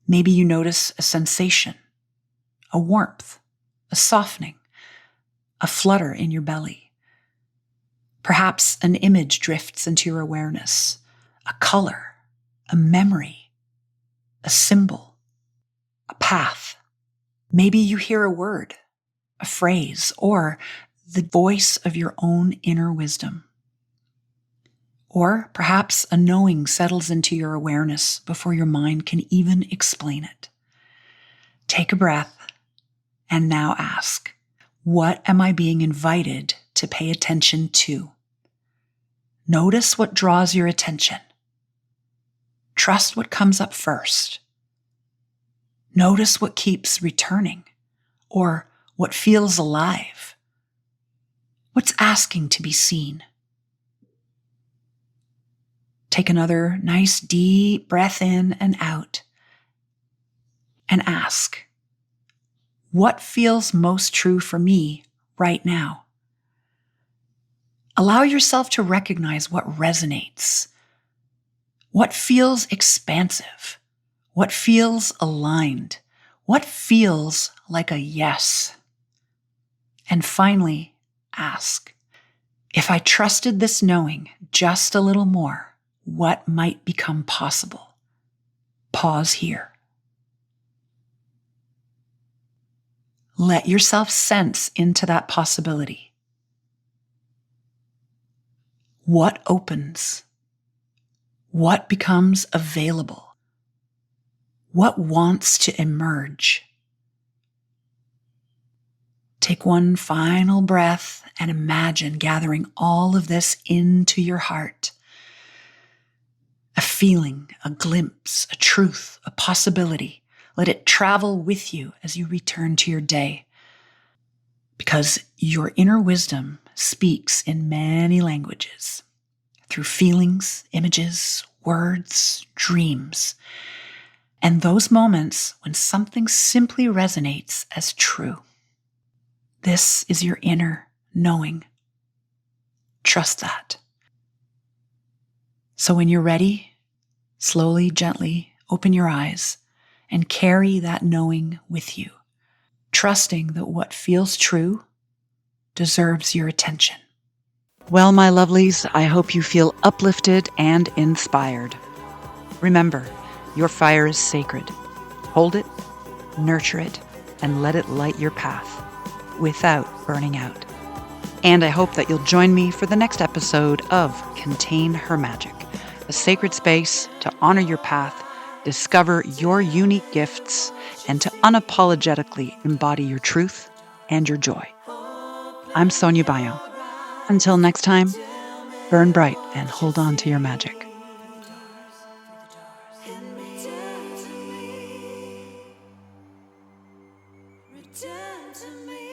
Maybe you notice a sensation, a warmth, a softening, a flutter in your belly. Perhaps an image drifts into your awareness, a color, a memory, a symbol, a path. Maybe you hear a word, a phrase, or the voice of your own inner wisdom. Or perhaps a knowing settles into your awareness before your mind can even explain it. Take a breath and now ask, what am I being invited to pay attention to? Notice what draws your attention. Trust what comes up first. Notice what keeps returning, or what feels alive. What's asking to be seen? Take another nice deep breath in and out, and ask, what feels most true for me right now? Allow yourself to recognize what resonates, what feels expansive, what feels aligned, what feels like a yes. And finally, ask, if I trusted this knowing just a little more, what might become possible? Pause here. Let yourself sense into that possibility. What opens? What becomes available? What wants to emerge? Take one final breath and imagine gathering all of this into your heart. A feeling, a glimpse, a truth, a possibility. Let it travel with you as you return to your day. Because your inner wisdom speaks in many languages, through feelings, images, words, dreams, and those moments when something simply resonates as true. This is your inner knowing. Trust that. So when you're ready, slowly, gently open your eyes and carry that knowing with you, trusting that what feels true deserves your attention. Well, my lovelies, I hope you feel uplifted and inspired. Remember, your fire is sacred. Hold it, nurture it, and let it light your path without burning out. And I hope that you'll join me for the next episode of Contain Her Magic, a sacred space to honor your path, discover your unique gifts, and to unapologetically embody your truth and your joy. I'm Sonia Bayo. Until next time, burn bright and hold on to your magic. Return to me.